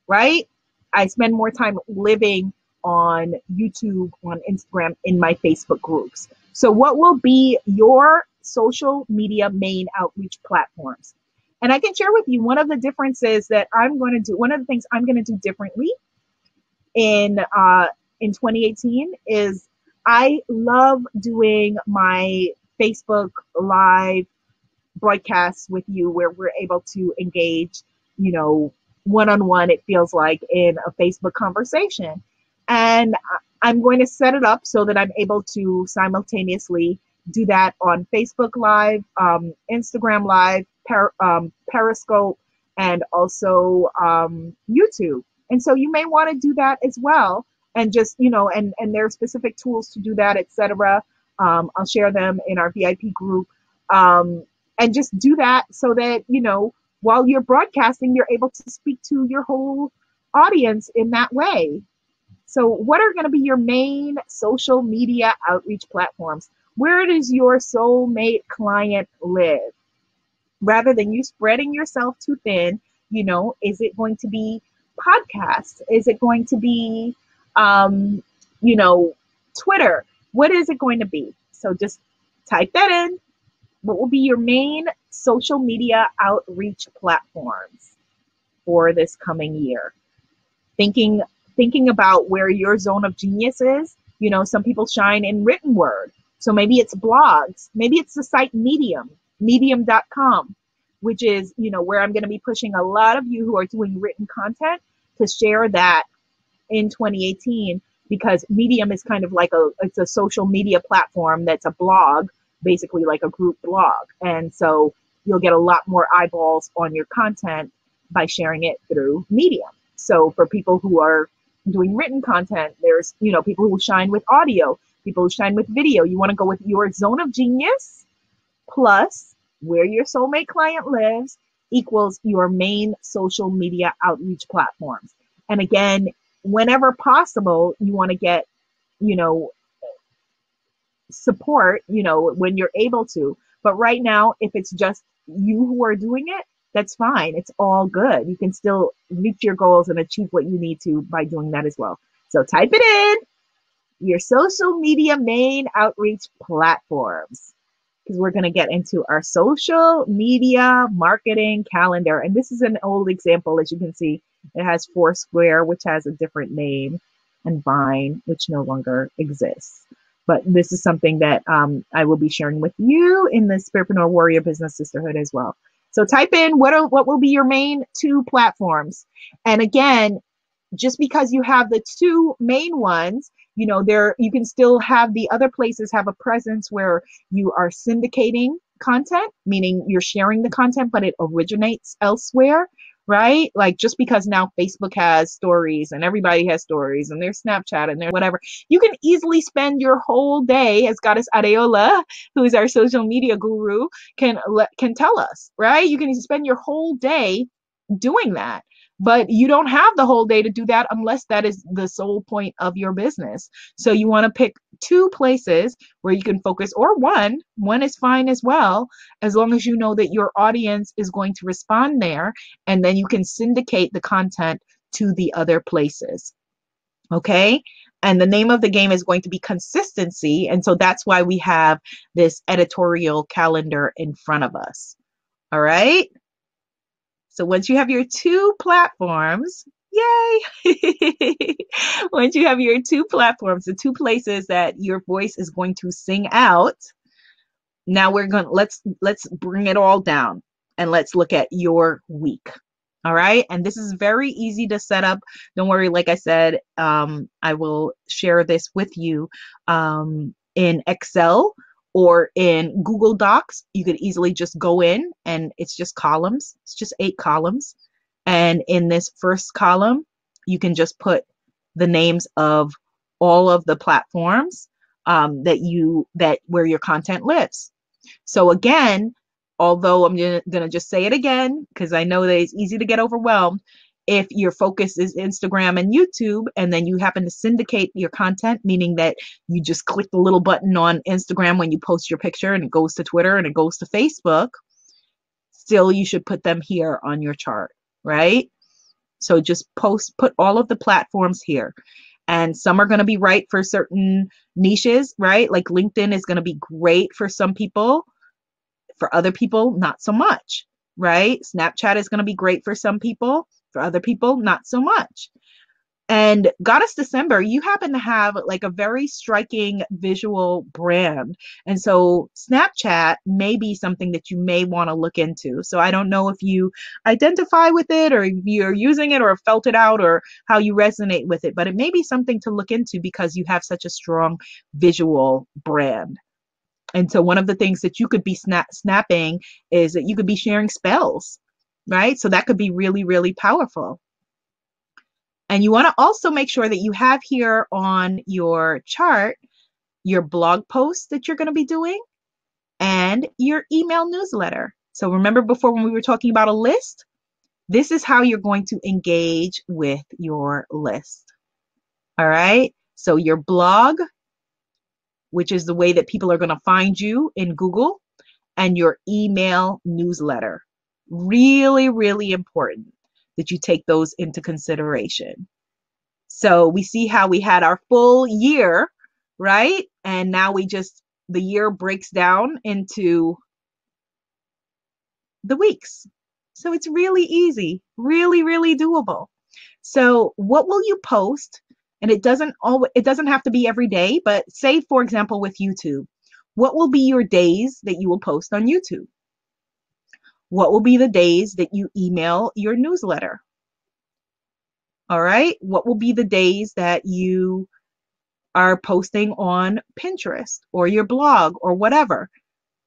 right? I spend more time living on YouTube, on Instagram, in my Facebook groups. So what will be your social media main outreach platforms? And I can share with you one of the differences that I'm going to do. One of the things I'm going to do differently in 2018 is I love doing my Facebook live broadcasts with you, where we're able to engage, you know, one-on-one, it feels like, in a Facebook conversation. And I'm going to set it up so that I'm able to simultaneously do that on Facebook Live, Instagram Live, Periscope, and also YouTube. And so you may want to do that as well. And just, you know, and there are specific tools to do that, etc. I'll share them in our VIP group. And just do that so that, you know, while you're broadcasting, you're able to speak to your whole audience in that way. So what are going to be your main social media outreach platforms? Where does your soulmate client live? Rather than you spreading yourself too thin, you know, is it going to be podcasts? Is it going to be, you know, Twitter? What is it going to be? So just type that in. What will be your main social media outreach platforms for this coming year? Thinking about where your zone of genius is. You know, some people shine in written word. So maybe it's blogs. Maybe it's the site Medium, medium.com, which is, where I'm going to be pushing a lot of you who are doing written content to share that in 2018, because Medium is kind of like it's a social media platform that's a blog, basically like a group blog. And so you'll get a lot more eyeballs on your content by sharing it through Medium. So for people who are doing written content, there's, people who shine with audio, people who shine with video. You want to go with your zone of genius plus where your soulmate client lives equals your main social media outreach platforms. And again, whenever possible, you want to get, support, when you're able to. But right now, if it's just you who are doing it, that's fine. It's all good. You can still reach your goals and achieve what you need to by doing that as well. So type it in, your social media main outreach platforms, because we're going to get into our social media marketing calendar. And this is an old example. As you can see, it has Foursquare, which has a different name, and Vine, which no longer exists. But this is something that I will be sharing with you in the Spiritpreneur Warrior Business Sisterhood as well. So type in what will be your main 2 platforms. And again, just because you have the 2 main ones, you can still have the other places have a presence where you are syndicating content, meaning you're sharing the content, but it originates elsewhere, right? Like just because now Facebook has stories and everybody has stories and there's Snapchat and there's whatever, you can easily spend your whole day, as Goddess Areola, who is our social media guru, can tell us, right? You can spend your whole day doing that. But you don't have the whole day to do that unless that is the sole point of your business. So you want to pick 2 places where you can focus, or one is fine as well, as long as you know that your audience is going to respond there, and then you can syndicate the content to the other places. Okay. And the name of the game is going to be consistency. And so that's why we have this editorial calendar in front of us. All right. So once you have your 2 platforms, yay! Once you have your 2 platforms, the 2 places that your voice is going to sing out, now let's bring it all down and let's look at your week. All right. And this is very easy to set up. Don't worry. Like I said, I will share this with you in Excel or in Google Docs. You could easily just go in and it's just columns. It's just 8 columns. And in this first column, you can just put the names of all of the platforms where your content lives. So again, although I'm going to just say it again, because I know that it's easy to get overwhelmed. If your focus is Instagram and YouTube, and then you happen to syndicate your content, meaning that you just click the little button on Instagram when you post your picture and it goes to Twitter and it goes to Facebook, still you should put them here on your chart, right? So just put all of the platforms here. And some are going to be right for certain niches, right? Like LinkedIn is going to be great for some people. For other people, not so much, right? Snapchat is going to be great for some people. For other people, not so much. And Goddess December, you happen to have like a very striking visual brand. And so Snapchat may be something that you may want to look into. So I don't know if you identify with it or if you're using it or felt it out or how you resonate with it, but it may be something to look into because you have such a strong visual brand. And so one of the things that you could be snapping is that you could be sharing spells, right? So that could be really, really powerful. And you want to also make sure that you have here on your chart your blog posts that you're going to be doing and your email newsletter. So remember before when we were talking about a list, this is how you're going to engage with your list. All right. So your blog, which is the way that people are going to find you in Google, and your email newsletter. Really, really important that you take those into consideration. So we see how we had our full year, right? And now the year breaks down into the weeks. So it's really easy, really, really doable. So what will you post? And it doesn't have to be every day, but say, for example, with YouTube, what will be your days that you will post on YouTube? what will be the days that you email your newsletter? All right. What will be the days that you are posting on Pinterest or your blog or whatever?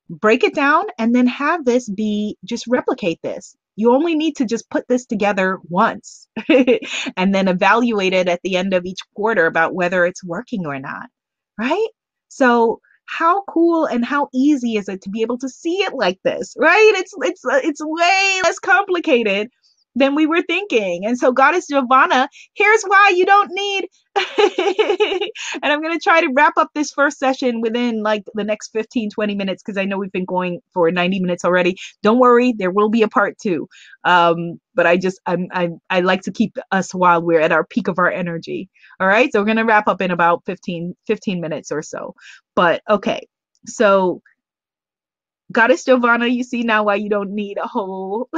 Break it down and then have this be, just replicate this. You only need to just put this together once and then evaluate it at the end of each quarter about whether it's working or not, right? So how cool and how easy is it to be able to see it like this, right? It's way less complicated than we were thinking. And so Goddess Giovanna, here's why you don't need and I'm going to try to wrap up this first session within like the next 15, 20 minutes, because I know we've been going for 90 minutes already. Don't worry, there will be a part two. But I like to keep us while we're at our peak of our energy. All right. So we're going to wrap up in about 15 minutes or so. But okay. So Goddess Giovanna, you see now why you don't need a whole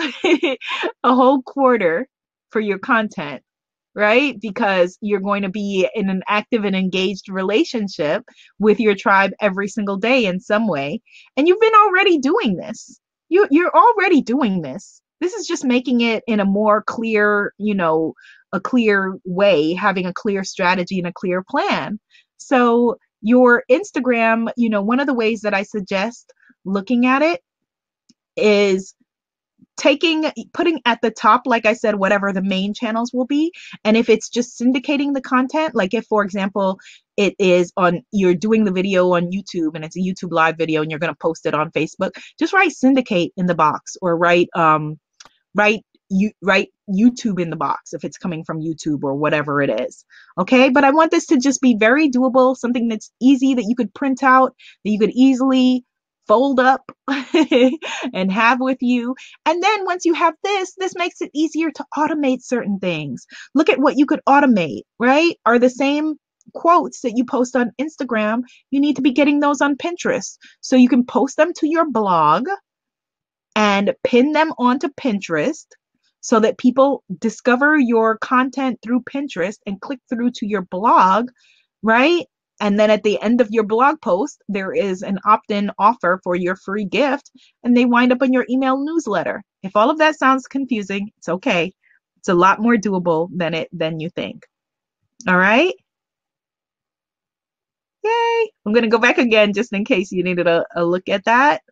a whole quarter for your content, right? Because you're going to be in an active and engaged relationship with your tribe every single day in some way. And you've been already doing this. You're already doing this. This is just making it in a more clear, a clear way, having a clear strategy and a clear plan. So your Instagram, one of the ways that I suggest looking at it is putting at the top, like I said, whatever the main channels will be. And if it's just syndicating the content, like if, for example, it is you're doing the video on YouTube and it's a YouTube live video and you're going to post it on Facebook, just write syndicate in the box, or write YouTube in the box if it's coming from YouTube or whatever it is. Okay. But I want this to just be very doable, something that's easy, that you could print out, that you could easily fold up and have with you. And then once you have this makes it easier to automate certain things. Look at what you could automate, right? Are the same quotes that you post on Instagram, you need to be getting those on Pinterest. So you can post them to your blog and pin them onto Pinterest so that people discover your content through Pinterest and click through to your blog, right? And then at the end of your blog post, there is an opt-in offer for your free gift, and they wind up in your email newsletter. If all of that sounds confusing, it's okay. It's a lot more doable than you think. All right? Yay! I'm going to go back again just in case you needed a look at that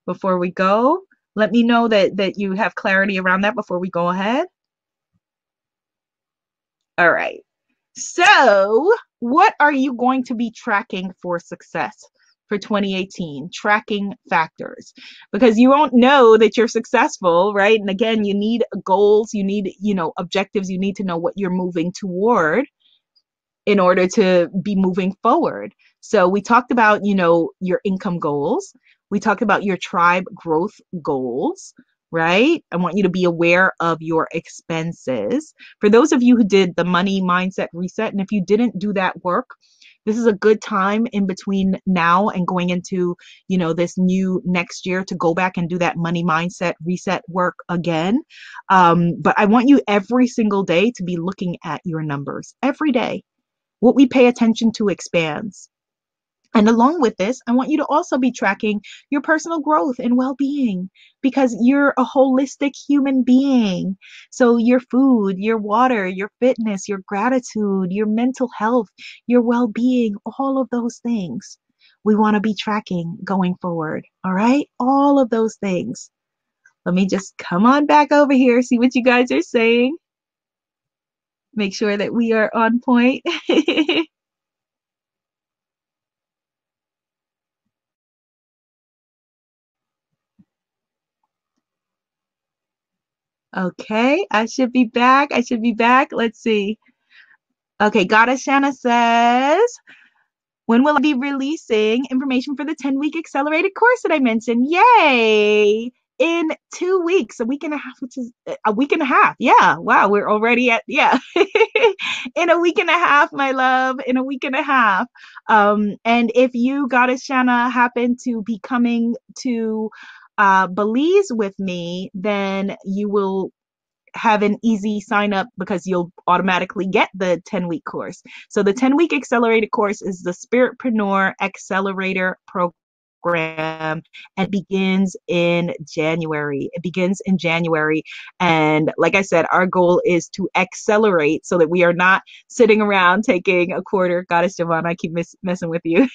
before we go. Let me know that you have clarity around that before we go ahead. All right. So what are you going to be tracking for success for 2018? Tracking factors, because you won't know that you're successful, right? And again, you need goals, you need, objectives, you need to know what you're moving toward in order to be moving forward. So we talked about, your income goals. We talked about your tribe growth goals, right? I want you to be aware of your expenses. For those of you who did the money mindset reset, and if you didn't do that work, this is a good time in between now and going into, this new next year to go back and do that money mindset reset work again. But I want you every single day to be looking at your numbers every day. What we pay attention to expands. And along with this, I want you to also be tracking your personal growth and well-being, because you're a holistic human being. So your food, your water, your fitness, your gratitude, your mental health, your well-being, all of those things we want to be tracking going forward. All right. All of those things. Let me just come on back over here, see what you guys are saying. Make sure that we are on point. Okay, I should be back. Let's see. Okay, Goddess Shanna says, when will I be releasing information for the 10-week accelerated course that I mentioned? Yay! In 2 weeks, a week and a half, which is a week and a half. Yeah, wow, we're already at, yeah. In a week and a half, my love, in a week and a half. And if you, Goddess Shanna, happen to be coming to Belize with me, then you will have an easy sign up because you'll automatically get the 10-week course. So the 10-week accelerated course is the Spiritpreneur Accelerator Program. program, and begins in January. It begins in January. And like I said, our goal is to accelerate so that we are not sitting around taking a quarter. Goddess Giovanna, I keep messing with you.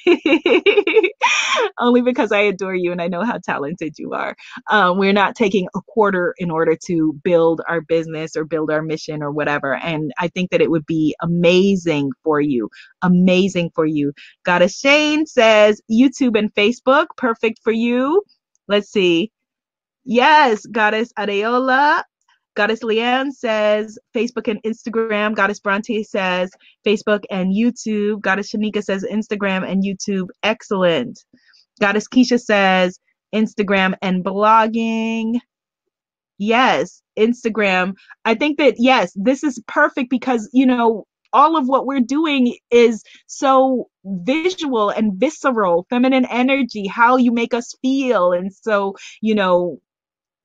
Only because I adore you and I know how talented you are. We're not taking a quarter in order to build our business or build our mission or whatever. And I think that it would be amazing for you. Amazing for you. Goddess Shane says YouTube and Facebook, perfect for you. Let's see. Yes, Goddess Adeola. Goddess Leanne says Facebook and Instagram. Goddess Bronte says Facebook and YouTube. Goddess Shanika says Instagram and YouTube. Excellent. Goddess Keisha says Instagram and blogging. Yes, Instagram. I think that, yes, this is perfect because, you know, all of what we're doing is so visual and visceral, feminine energy, how you make us feel. And so, you know,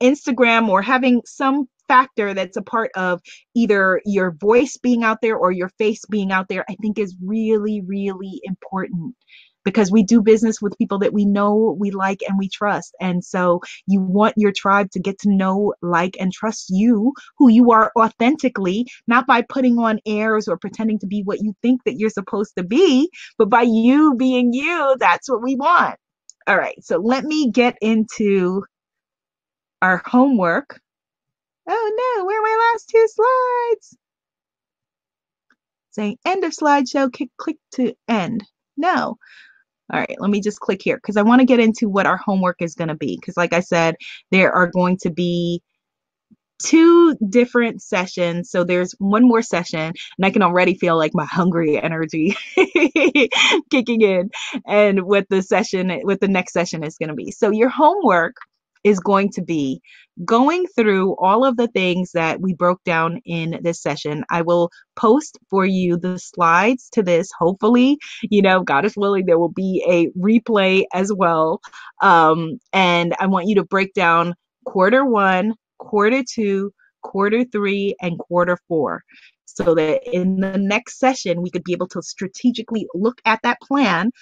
Instagram or having some factor that's a part of either your voice being out there or your face being out there, I think is really, really important because we do business with people that we know, we like, and we trust. And so you want your tribe to get to know, like, and trust you, who you are authentically, not by putting on airs or pretending to be what you think that you're supposed to be, but by you being you. That's what we want. All right, so let me get into our homework. Oh no, where are my last two slides? Saying end of slideshow, click to end. No. All right, let me just click here because I want to get into what our homework is going to be. Because like I said, there are going to be 2 different sessions. So there's one more session and I can already feel like my hungry energy kicking in and what the next session is going to be. So your homework is going to be going through all of the things that we broke down in this session. I will post for you the slides to this. Hopefully, you know, God is willing, there will be a replay as well. And I want you to break down quarter 1, quarter 2, quarter 3, and quarter 4. So that in the next session, we could be able to strategically look at that plan,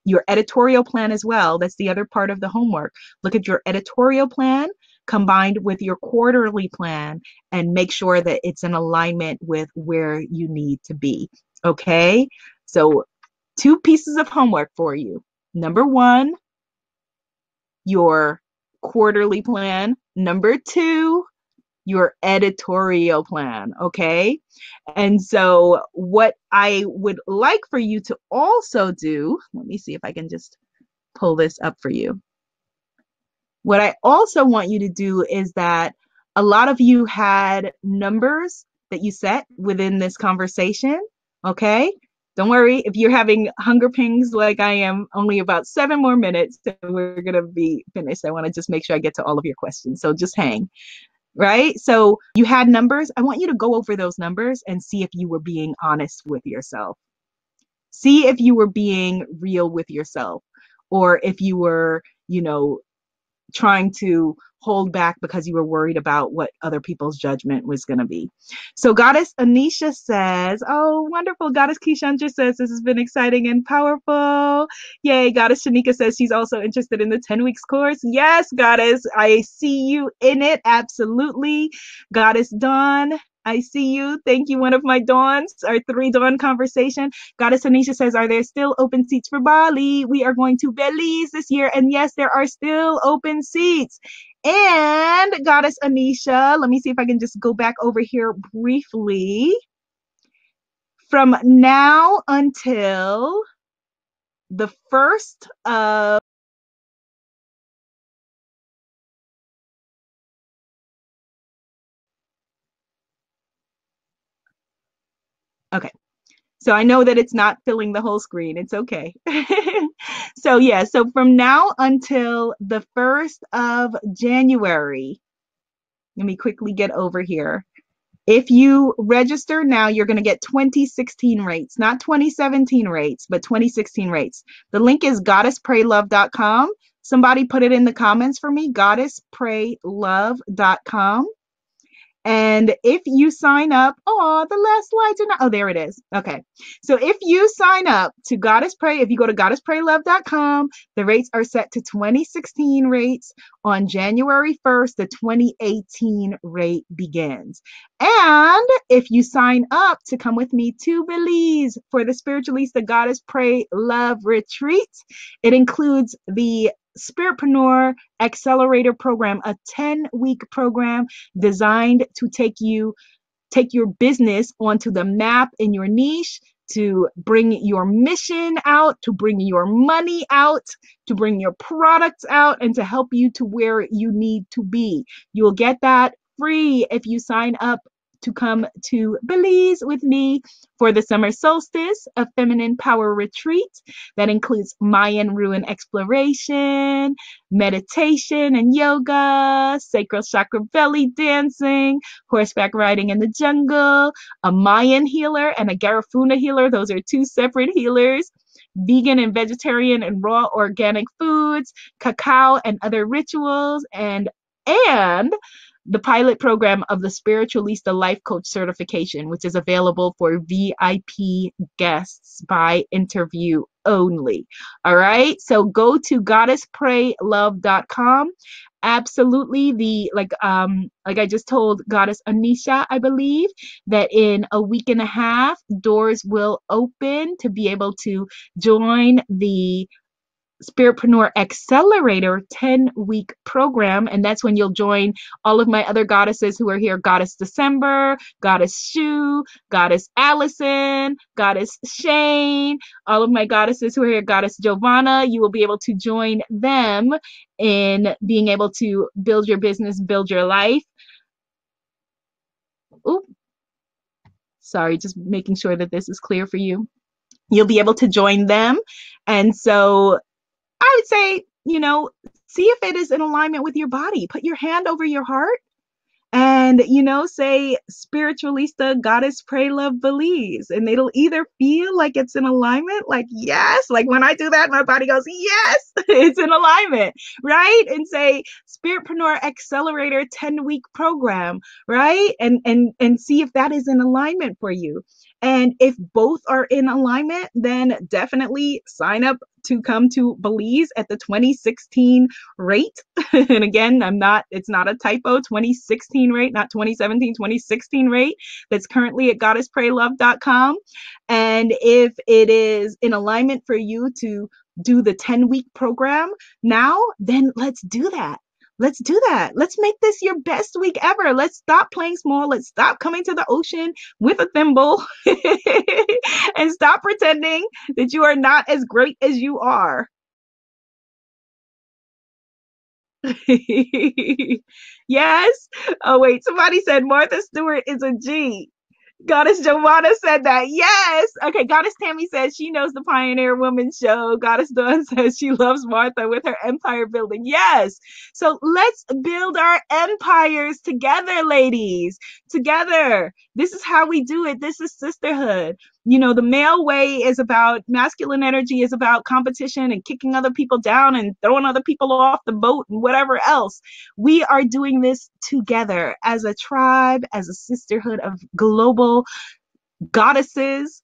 your editorial plan as well. That's the other part of the homework. Look at your editorial plan combined with your quarterly plan and make sure that it's in alignment with where you need to be. Okay? So 2 pieces of homework for you. Number 1, your quarterly plan. Number 2, your editorial plan, okay? And so what I would like for you to also do, let me see if I can just pull this up for you. What I also want you to do is that a lot of you had numbers that you set within this conversation, okay? Don't worry, if you're having hunger pings like I am, only about 7 more minutes and we're gonna be finished. I wanna just make sure I get to all of your questions, so just hang. Right? So you had numbers. I want you to go over those numbers and see if you were being honest with yourself. See if you were being real with yourself or if you were, you know, trying to hold back because you were worried about what other people's judgment was going to be. So Goddess Anisha says, oh, wonderful. Goddess Keishandra says, this has been exciting and powerful. Yay. Goddess Shanika says she's also interested in the 10 weeks course. Yes, Goddess, I see you in it. Absolutely. Goddess Dawn, I see you. Thank you. One of my dawns, our 3 dawn conversation. Goddess Anisha says, are there still open seats for Bali? We are going to Belize this year. And yes, there are still open seats. And Goddess Anisha, let me see if I can just go back over here briefly. From now until the 1st of okay. So I know that it's not filling the whole screen. It's okay. So yeah, so from now until the 1st of January, let me quickly get over here. If you register now, you're going to get 2016 rates, not 2017 rates, but 2016 rates. The link is goddesspraylove.com. Somebody put it in the comments for me, goddesspraylove.com. And if you sign up, oh, the last slides are not, oh, there it is. Okay. So if you sign up to Goddess Pray, if you go to goddesspraylove.com, the rates are set to 2016 rates. On January 1st, the 2018 rate begins. And if you sign up to come with me to Belize for the Spiritualista Goddess Pray Love Retreat, it includes the Spiritpreneur Accelerator Program, a 10-week program designed to take your business onto the map in your niche, to bring your mission out, to bring your money out, to bring your products out, and to help you to where you need to be. You will get that free if you sign up to come to Belize with me for the summer solstice, a feminine power retreat that includes Mayan ruin exploration, meditation and yoga, sacral chakra belly dancing, horseback riding in the jungle, a Mayan healer and a Garifuna healer. Those are two separate healers. Vegan and vegetarian and raw organic foods, cacao and other rituals, and the pilot program of the Spiritualista Life Coach certification, which is available for VIP guests by interview only. All right. So go to goddesspraylove.com. Absolutely. Like I just told Goddess Anisha, I believe, that in a week and a half, doors will open to be able to join the Spiritpreneur Accelerator 10-week program. And that's when you'll join all of my other goddesses who are here. Goddess December, Goddess Shu, Goddess Allison, Goddess Shane, all of my goddesses who are here. Goddess Giovanna. You will be able to join them in being able to build your business, build your life. Oop. Sorry, just making sure that this is clear for you. You'll be able to join them. And so I would say, see if it is in alignment with your body. Put your hand over your heart and, say Spiritualista Goddess Pray Love Belize. And it'll either feel like it's in alignment, like, yes, like when I do that, my body goes, yes, it's in alignment, right? And say Spiritpreneur Accelerator 10-week program, right? And see if that is in alignment for you. And if both are in alignment, then definitely sign up to come to Belize at the 2016 rate. And again, it's not a typo, 2016 rate, not 2017, 2016 rate that's currently at goddesspraylove.com. And if it is in alignment for you to do the 10-week program now, then let's do that. Let's do that. Let's make this your best week ever. Let's stop playing small. Let's stop coming to the ocean with a thimble and stop pretending that you are not as great as you are. Yes. Oh, wait. Somebody said Martha Stewart is a G. Goddess Giovanna said that. Yes. Okay. Goddess Tammy says she knows the Pioneer Woman show. Goddess Dawn says she loves Martha with her empire building. Yes. So let's build our empires together, ladies. Together. This is how we do it. This is sisterhood. The male way is about masculine energy, is about competition and kicking other people down and throwing other people off the boat and whatever else. We are doing this together as a tribe, as a sisterhood of global goddesses.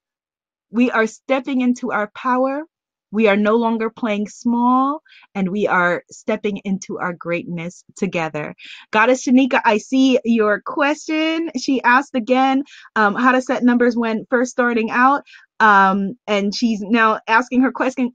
We are stepping into our power. We are no longer playing small, and we are stepping into our greatness together. Goddess Shanika, I see your question. She asked again how to set numbers when first starting out. And she's now asking her question.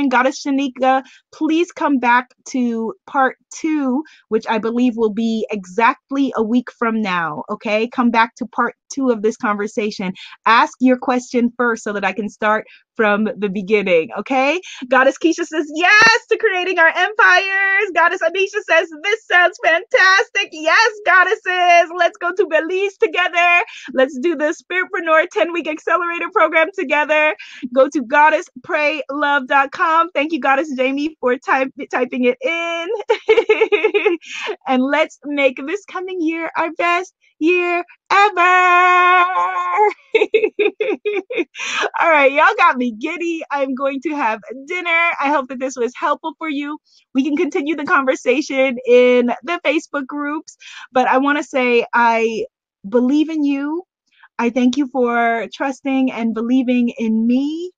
Goddess Shanika, please come back to part 2, which I believe will be exactly a week from now. Okay, come back to part 2 of this conversation. Ask your question first so that I can start from the beginning. Okay, Goddess Keisha says yes to creating our empires. Goddess Anisha says this sounds fantastic. Yes, goddesses, let's go to Belize together. Let's do the Spiritpreneur 10-week accelerator program together. Go to goddesspraylove.com. Thank you, Goddess Jamie, for typing it in. And let's make this coming year our best year ever. All right, y'all got me giddy. I'm going to have dinner. I hope that this was helpful for you. We can continue the conversation in the Facebook groups, but I want to say I believe in you. I thank you for trusting and believing in me.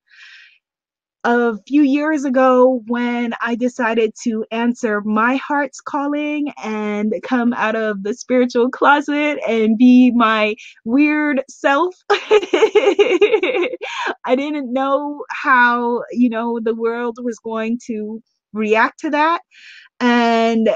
A few years ago, when I decided to answer my heart's calling and come out of the spiritual closet and be my weird self, I didn't know how, the world was going to react to that. And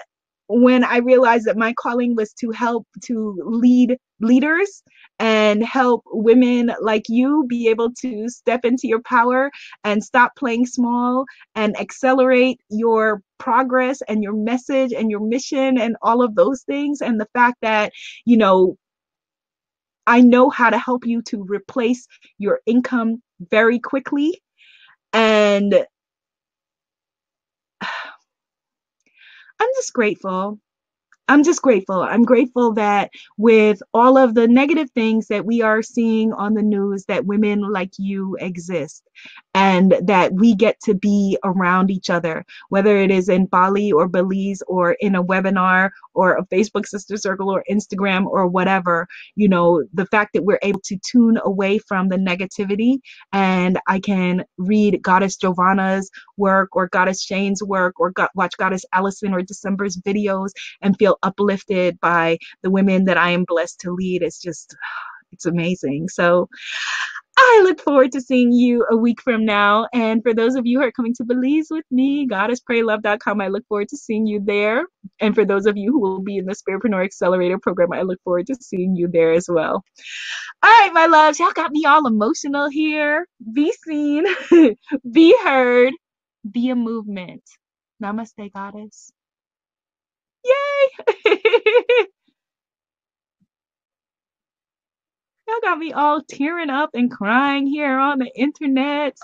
when I realized that my calling was to help to lead leaders and help women like you be able to step into your power and stop playing small and accelerate your progress and your message and your mission and all of those things. And the fact that, you know, I know how to help you to replace your income very quickly. And I'm just grateful. I'm just grateful. I'm grateful that with all of the negative things that we are seeing on the news, that women like you exist and that we get to be around each other, whether it is in Bali or Belize or in a webinar or a Facebook sister circle or Instagram or whatever. The fact that we're able to tune away from the negativity, and I can read Goddess Giovanna's work or Goddess Shane's work or watch Goddess Allison or December's videos and feel uplifted by the women that I am blessed to lead. It's amazing. So I look forward to seeing you a week from now. And for those of you who are coming to Belize with me, goddesspraylove.com, I look forward to seeing you there. And for those of you who will be in the Spiritpreneur Accelerator program, I look forward to seeing you there as well. All right, my loves, y'all got me all emotional here. Be seen, be heard, be a movement. Namaste, goddess. Yay! Y'all got me all tearing up and crying here on the internet.